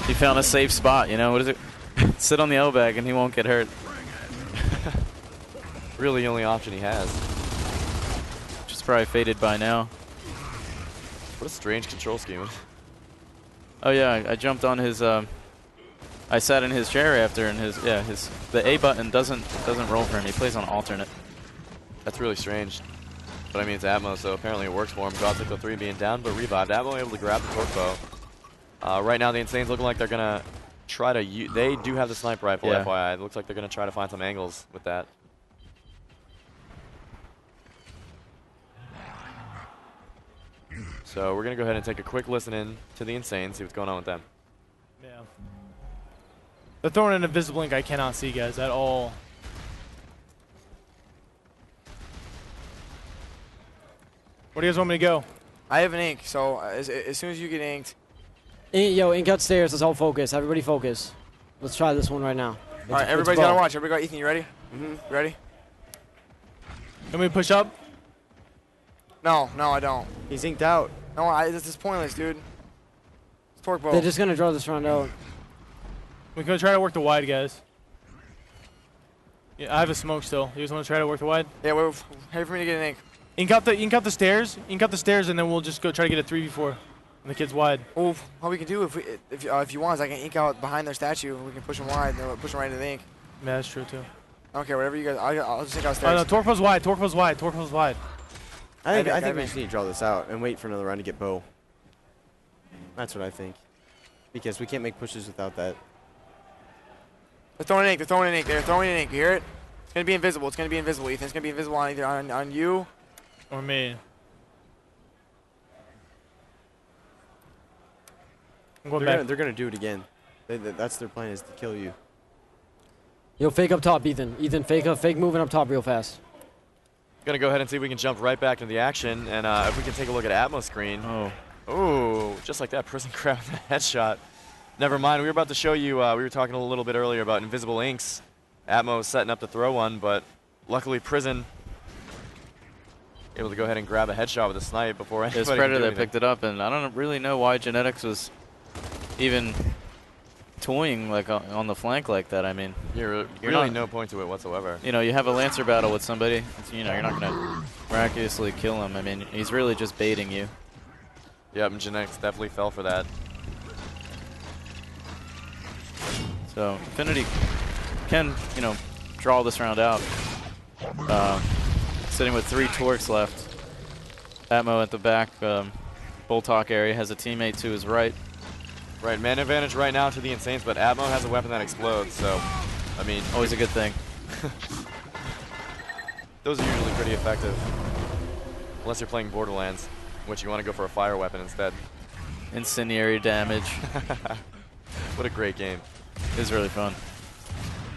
he found a safe spot. You know what is it? Sit on the L-bag and he won't get hurt. Really, the only option he has. Probably faded by now. What a strange control scheme. Oh yeah, I jumped on his. I sat in his chair after, and the A button doesn't roll for him. He plays on alternate. That's really strange. But I mean, it's Atmo, so apparently it works for him. God603 being down, but revived. Atmo able to grab the torque bow. Right now, the Insanes looking like they're gonna try to. They do have the sniper rifle, FYI. It looks like they're gonna try to find some angles with that. So we're going to go ahead and take a quick listen in to the Insane, see what's going on with them. Yeah. They're throwing an invisible ink I cannot see, guys, at all. Where do you guys want me to go? I have an ink, so as soon as you get inked. Yo, ink upstairs. Let's all focus. Everybody focus. Let's try this one right now. All right, everybody's got to watch. Everybody got Ethan, you ready? Mm-hmm. Ready? Can we push up? No, I don't. He's inked out. No, this is pointless, dude. It's torque bow. They're just going to draw this round out. We're going to try to work the wide, guys. Yeah, I have a smoke still. You guys want to try to work the wide? Yeah, wait for me to get an ink. Ink out the stairs. Ink out the stairs, and then we'll just go try to get a 3v4. And the kid's wide. Oh, what we can do if you want is I can ink out behind their statue and we can push them wide and then push them right into the ink. Yeah, that's true too. Okay, whatever you guys. I'll just ink out Oh stairs. no, Torpo's wide. Torpo's wide. Torpo's wide. I think we just need to draw this out and wait for another round to get bow. That's what I think. Because we can't make pushes without that. They're throwing an ink. They're throwing an ink. They're throwing an ink. You hear it? It's gonna be invisible. It's gonna be invisible, Ethan. It's gonna be invisible on either on you or me. I'm going back. They're gonna do it again. That's their plan, is to kill you. Yo, fake up top, Ethan. Ethan, fake moving up top real fast. Gonna go ahead and see if we can jump right back into the action, and if we can take a look at Atmo's screen. Oh, just like that, Prison grabbed a headshot. Never mind, we were about to show you, we were talking a little bit earlier about invisible inks. Atmo was setting up to throw one, but luckily Prison able to go ahead and grab a headshot with a snipe before anybody It's Predator that picked it up, and I don't really know why Genetics was even toying like on the flank like that. I mean, you're really no point to it whatsoever. You know, you have a Lancer battle with somebody, you know, you're not going to miraculously kill him. I mean, he's really just baiting you. Yep, and Genetics definitely fell for that. So Infinity can, you know, draw this round out. Sitting with 3 Torques left. Atmo at the back, Bulltalk area, has a teammate to his right. Right, man advantage right now to the Insanes, but Atmo has a weapon that explodes, so, I mean... Always a good thing. Those are usually pretty effective. Unless you're playing Borderlands, which you want to go for a fire weapon instead. Incendiary damage. What a great game. It was really fun.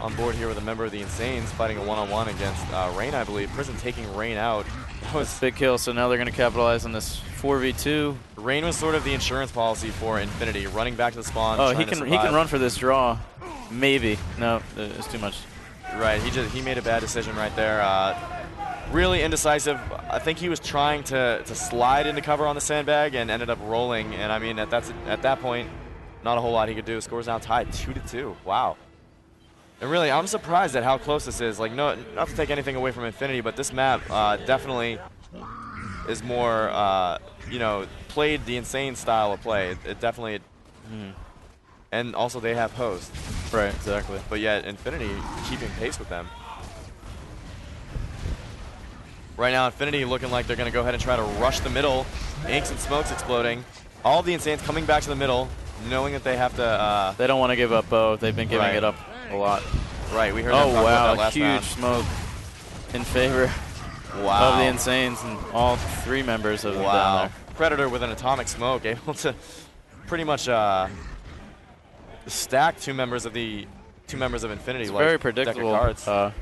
On board here with a member of the Insanes fighting a one-on-one against Rain, I believe. Prison taking Rain out. That was a big kill, so now they're going to capitalize on this 4v2. Rain was sort of the insurance policy for Infinity, running back to the spawn. Oh, he can run for this draw. Maybe. No, it's too much. Right, he made a bad decision right there. Really indecisive. I think he was trying to slide into cover on the sandbag and ended up rolling. And I mean, at that point, not a whole lot he could do. Score's now tied 2-2. Wow. And really, I'm surprised at how close this is. Like, not to take anything away from Infinity, but this map definitely is more, you know, played the Insane style of play. It definitely, and also they have host. Right, exactly. But yet Infinity keeping pace with them. Right now, Infinity looking like they're going to go ahead and try to rush the middle. Inks and smokes exploding. All the Insanes coming back to the middle, knowing that they have to... they don't want to give up bow. They've been giving it up a lot. Right, we heard that talk about that last huge round. smoke in favor of the Insanes and all 3 members of them down there. Predator with an atomic smoke, able to pretty much stack two members of Infinity. It's like very predictable. Cards.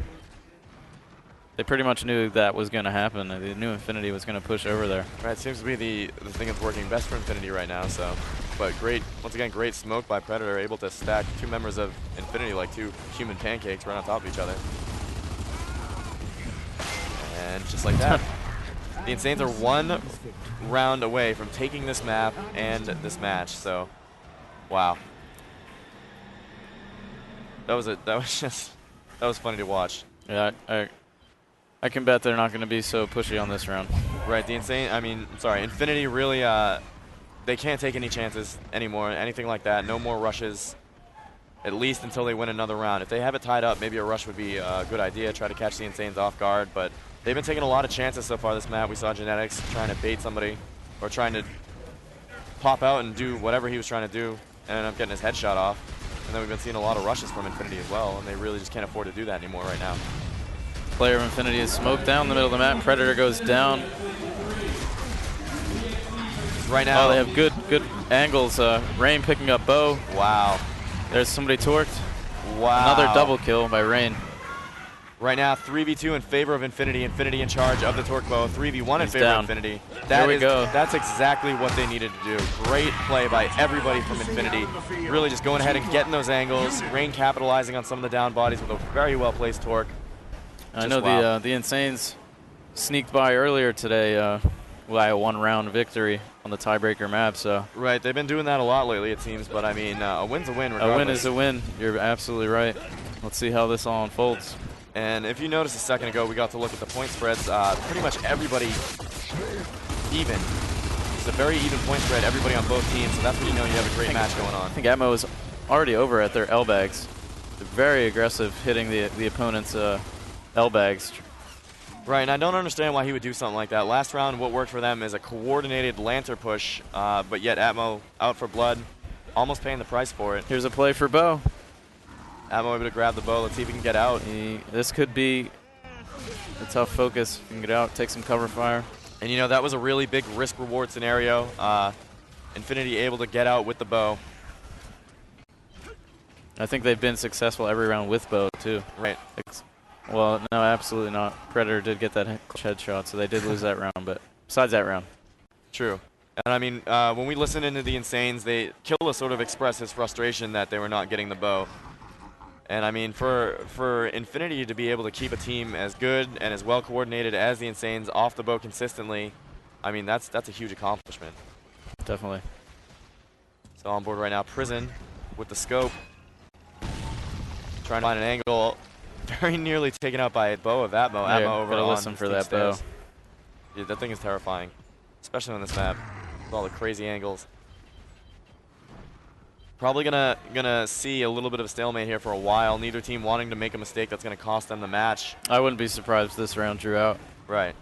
They pretty much knew that was going to happen. They knew Infinity was going to push over there. Right, it seems to be the thing that's working best for Infinity right now. So, but once again, great smoke by Predator, able to stack 2 members of Infinity like 2 human pancakes right on top of each other. And just like that, the Insanes are 1 round away from taking this map and this match. So, wow, that was funny to watch. Yeah, I can bet they're not going to be so pushy on this round. Right, Infinity really, they can't take any chances anymore, anything like that. No more rushes, at least until they win another round. If they have it tied up, maybe a rush would be a good idea, try to catch the Insanes off guard, but they've been taking a lot of chances so far this map. We saw Genetics trying to bait somebody, or trying to pop out and do whatever he was trying to do, and ended up getting his headshot off. And then we've been seeing a lot of rushes from Infinity as well, and they really just can't afford to do that anymore right now. Player of Infinity is smoked down the middle of the map. Predator goes down. Right now. Oh, they have good angles. Rain picking up bow. Wow. There's somebody torqued. Wow. Another double kill by Rain. Right now, 3v2 in favor of Infinity. Infinity in charge of the torque bow. 3v1 in favor of Infinity. There we go. That's exactly what they needed to do. Great play by everybody from Infinity. Really just going ahead and getting those angles. Rain capitalizing on some of the down bodies with a very well-placed torque. I know the Insanes sneaked by earlier today by a 1-round victory on the tiebreaker map. So right, they've been doing that a lot lately, it seems. But I mean, a win's a win. Regardless. A win is a win. You're absolutely right. Let's see how this all unfolds. And if you noticed a second ago, we got to look at the point spreads. Pretty much everybody even. It's a very even point spread, everybody on both teams, so that's when you know you have a great match going on. I think Atmo is already over at their L-bags. They're very aggressive hitting the opponent's L-bags. Right, and I don't understand why he would do something like that. Last round, what worked for them is a coordinated lantern push, but yet Atmo out for blood, almost paying the price for it. Here's a play for Bo. Atmo able to grab the bow. Let's see if he can get out. This could be a tough focus. He can get out, take some cover fire. And you know, that was a really big risk-reward scenario. Infinity able to get out with the bow. I think they've been successful every round with Bo, too. Right. Well, no, absolutely not. Predator did get that headshot, so they did lose that round, but besides that round. True. And I mean, when we listened into the Insanes, Killa sort of expressed his frustration that they were not getting the bow. And I mean, for Infinity to be able to keep a team as good and as well coordinated as the Insanes off the bow consistently, I mean, that's a huge accomplishment. Definitely. So on board right now, Prison with the scope, trying to find an angle, very nearly taken out by a bow of Atmo. Yeah, Atmo over gotta on listen for that bow. Yeah, that thing is terrifying, especially on this map with all the crazy angles. Probably gonna see a little bit of a stalemate here for a while. Neither team wanting to make a mistake that's gonna cost them the match. I wouldn't be surprised if this round drew out. Right.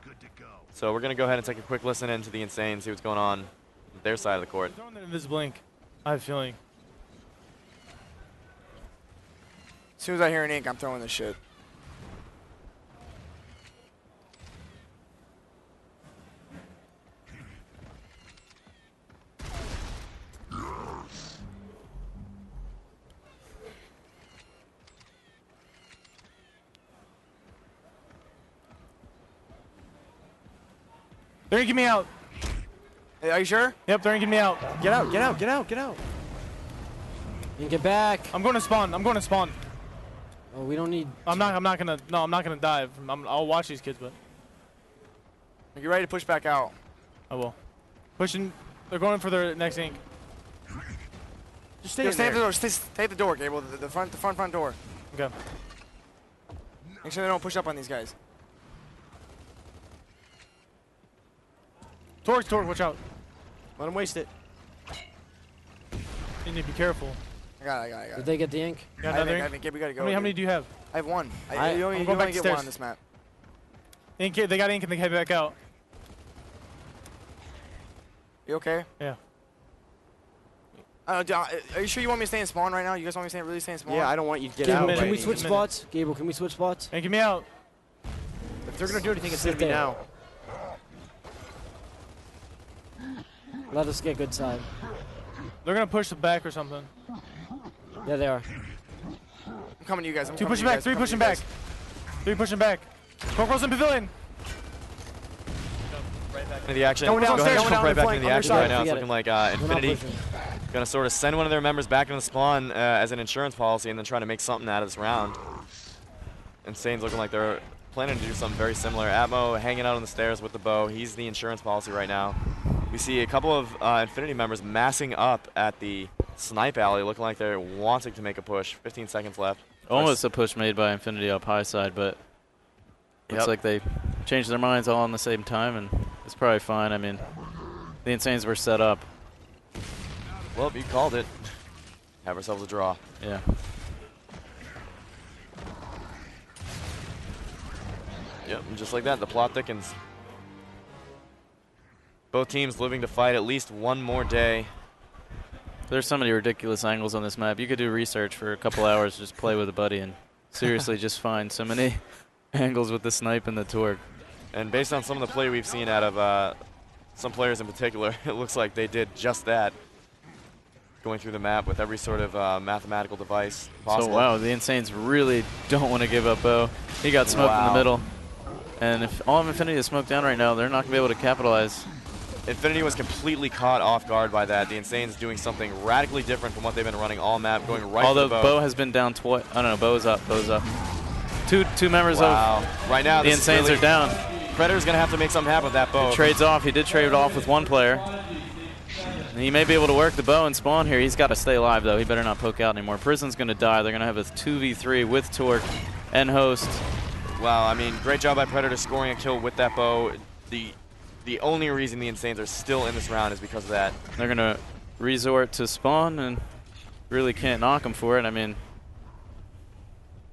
Good to go. So we're gonna go ahead and take a quick listen into the Insane, see what's going on with their side of the court. Throwing that invisible ink. I have a feeling. As soon as I hear an ink, I'm throwing this shit. They're inking me out. Hey, are you sure? Yep, they're inking me out. Get out, get out, get out, get out. You get back. I'm going to spawn. I'm going to spawn. Oh, we don't need. I'm not gonna dive. I'll watch these kids, but. Are you ready to push back out? I will. Pushing. They're going for their next ink. Just stay at the door. Stay at the door, Gable. The front door. Okay. Make sure they don't push up on these guys. Torque, watch out. Let him waste it. You need to be careful. I got it. Did they get the ink? You got another ink? I think we gotta go. How many do you have? I have one. I'm you going back only get upstairs. one on this map. Ink, they got ink and they head back out. You okay? Yeah. Are you sure you want me to stay in spawn right now? You guys want me to really stay in spawn? Yeah, I don't want you to get Gable, out. can we switch spots? Gable, can we switch spots? Inking me out. If they're gonna do anything, it's gonna Sit be there. now. Let us get good side. They're gonna push the back or something. Yeah, they are. I'm coming to you guys. Two pushing back. Three pushing back. Three pushing back. Corporal's in pavilion. Right back into the action. Going Go ahead and jump right back flank, into the action underside. right now. It's Forget looking it. like We're not Infinity pushing. gonna sort of send one of their members back into the spawn as an insurance policy and then trying to make something out of this round. Insane's looking like they're planning to do something very similar. Atmo hanging out on the stairs with the bow. He's the insurance policy right now. We see a couple of Infinity members massing up at the snipe alley, looking like they're wanting to make a push. 15 seconds left. Almost a push made by Infinity up high side, but looks like they changed their minds all in the same time, and it's probably fine. I mean, the Insanes were set up. Well, you called it. Have ourselves a draw. Yeah. Yep, and just like that, the plot thickens. Both teams living to fight at least one more day. There's so many ridiculous angles on this map. You could do research for a couple hours, just play with a buddy, and seriously just find so many angles with the snipe and the torque. And based on some of the play we've seen out of some players in particular, it looks like they did just that. Going through the map with every sort of mathematical device possible. So, wow, the Insanes really don't want to give up Bo. He got smoked in the middle. And if all of Infinity is smoked down right now, they're not going to be able to capitalize. Infinity was completely caught off guard by that. The Insanes doing something radically different from what they've been running all map, going right Although for the Bo has been down twice. I don't know, Bo's up. Two members of right now, the Insanes really are down. Predator's going to have to make something happen with that Bo. He trades off. He did trade off with one player. And he may be able to work the bow and spawn here. He's got to stay alive, though. He better not poke out anymore. Prison's going to die. They're going to have a 2v3 with Torque and Host. Wow, I mean, great job by Predator scoring a kill with that bow. The only reason the Insanes are still in this round is because of that. They're going to resort to spawn and really can't knock him for it. I mean,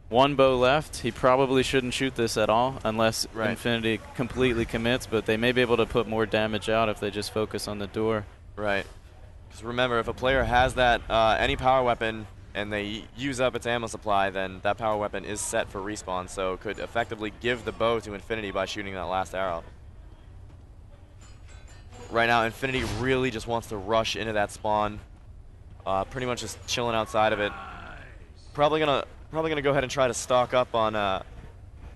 one bow left. He probably shouldn't shoot this at all unless Infinity completely commits, but they may be able to put more damage out if they just focus on the door. Right. Because remember, if a player has that any power weapon and they use up its ammo supply, then that power weapon is set for respawn, so could effectively give the bow to Infinity by shooting that last arrow. Right now, Infinity really just wants to rush into that spawn. Pretty much just chilling outside of it. Probably gonna go ahead and try to stock up on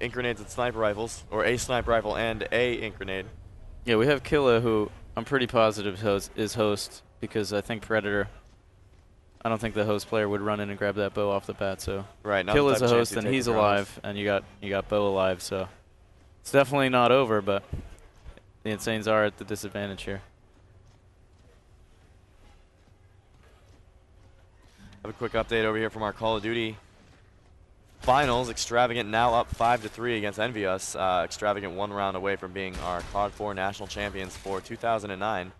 ink grenades and sniper rifles, or a sniper rifle and a ink grenade. Yeah, we have Killa, who I'm pretty positive is Host, because I think Predator. I don't think the Host player would run in and grab that bow off the bat. So Killa's a Host and he's alive, and you got Bo alive. So it's definitely not over, but the Insanes are at the disadvantage here. Have a quick update over here from our Call of Duty finals. Extravagant now up 5-3 against Envious. Extravagant 1 round away from being our COD 4 national champions for 2009.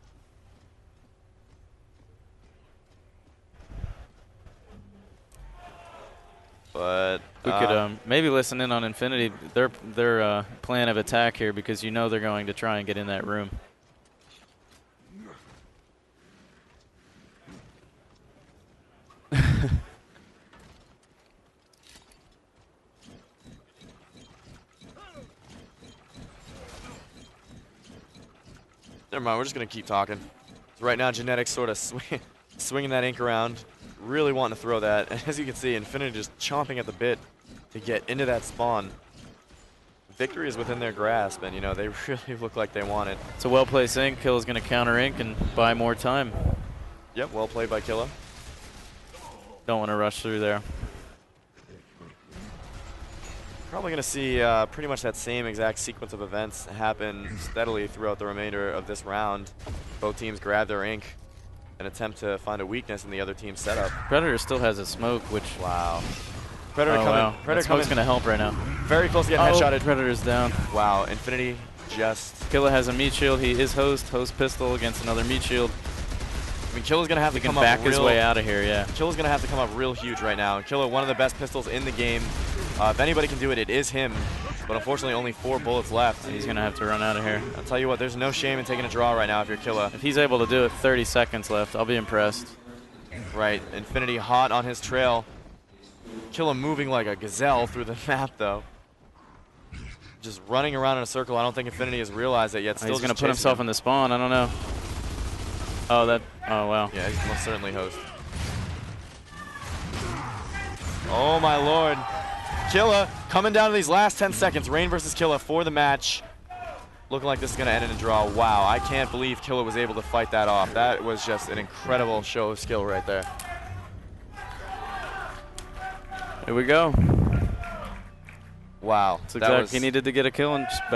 But we could maybe listen in on Infinity, their plan of attack here, because you know they're going to try and get in that room. Never mind, we're just going to keep talking. So right now, Genetics sort of swinging that ink around, really wanting to throw that. And as you can see, Infinity just chomping at the bit to get into that spawn. Victory is within their grasp, and, you know, they really look like they want it. It's a well-placed ink. Kill is going to counter ink and buy more time. Yep, well played by Killa. Don't want to rush through there. Probably going to see pretty much that same exact sequence of events happen steadily throughout the remainder of this round. Both teams grab their ink and attempt to find a weakness in the other team's setup. Predator still has a smoke, which... Wow. Predator coming. Wow. Predator smoke's going to help right now. Very close to getting headshotted. Predator's down. Wow, Infinity just... Killa has a meat shield. He is Host pistol against another meat shield. I mean, Killa's going to have to come up back his way out of here, yeah. Killa's going to have to come up real huge right now. Killa, one of the best pistols in the game. If anybody can do it, it is him. But unfortunately, only 4 bullets left. He's going to have to run out of here. I'll tell you what, there's no shame in taking a draw right now if you're Killa. If he's able to do it, 30 seconds left, I'll be impressed. Right, Infinity hot on his trail. Killa moving like a gazelle through the map, though. Just running around in a circle. I don't think Infinity has realized it yet. Still he's going to put himself in the spawn. I don't know. Oh, wow. Yeah, he's most certainly Host. Oh, my Lord. Killa coming down to these last 10 seconds. Rain versus Killa for the match. Looking like this is going to end in a draw. Wow, I can't believe Killa was able to fight that off. That was just an incredible show of skill right there. Here we go. Wow. He needed to get a kill and just back.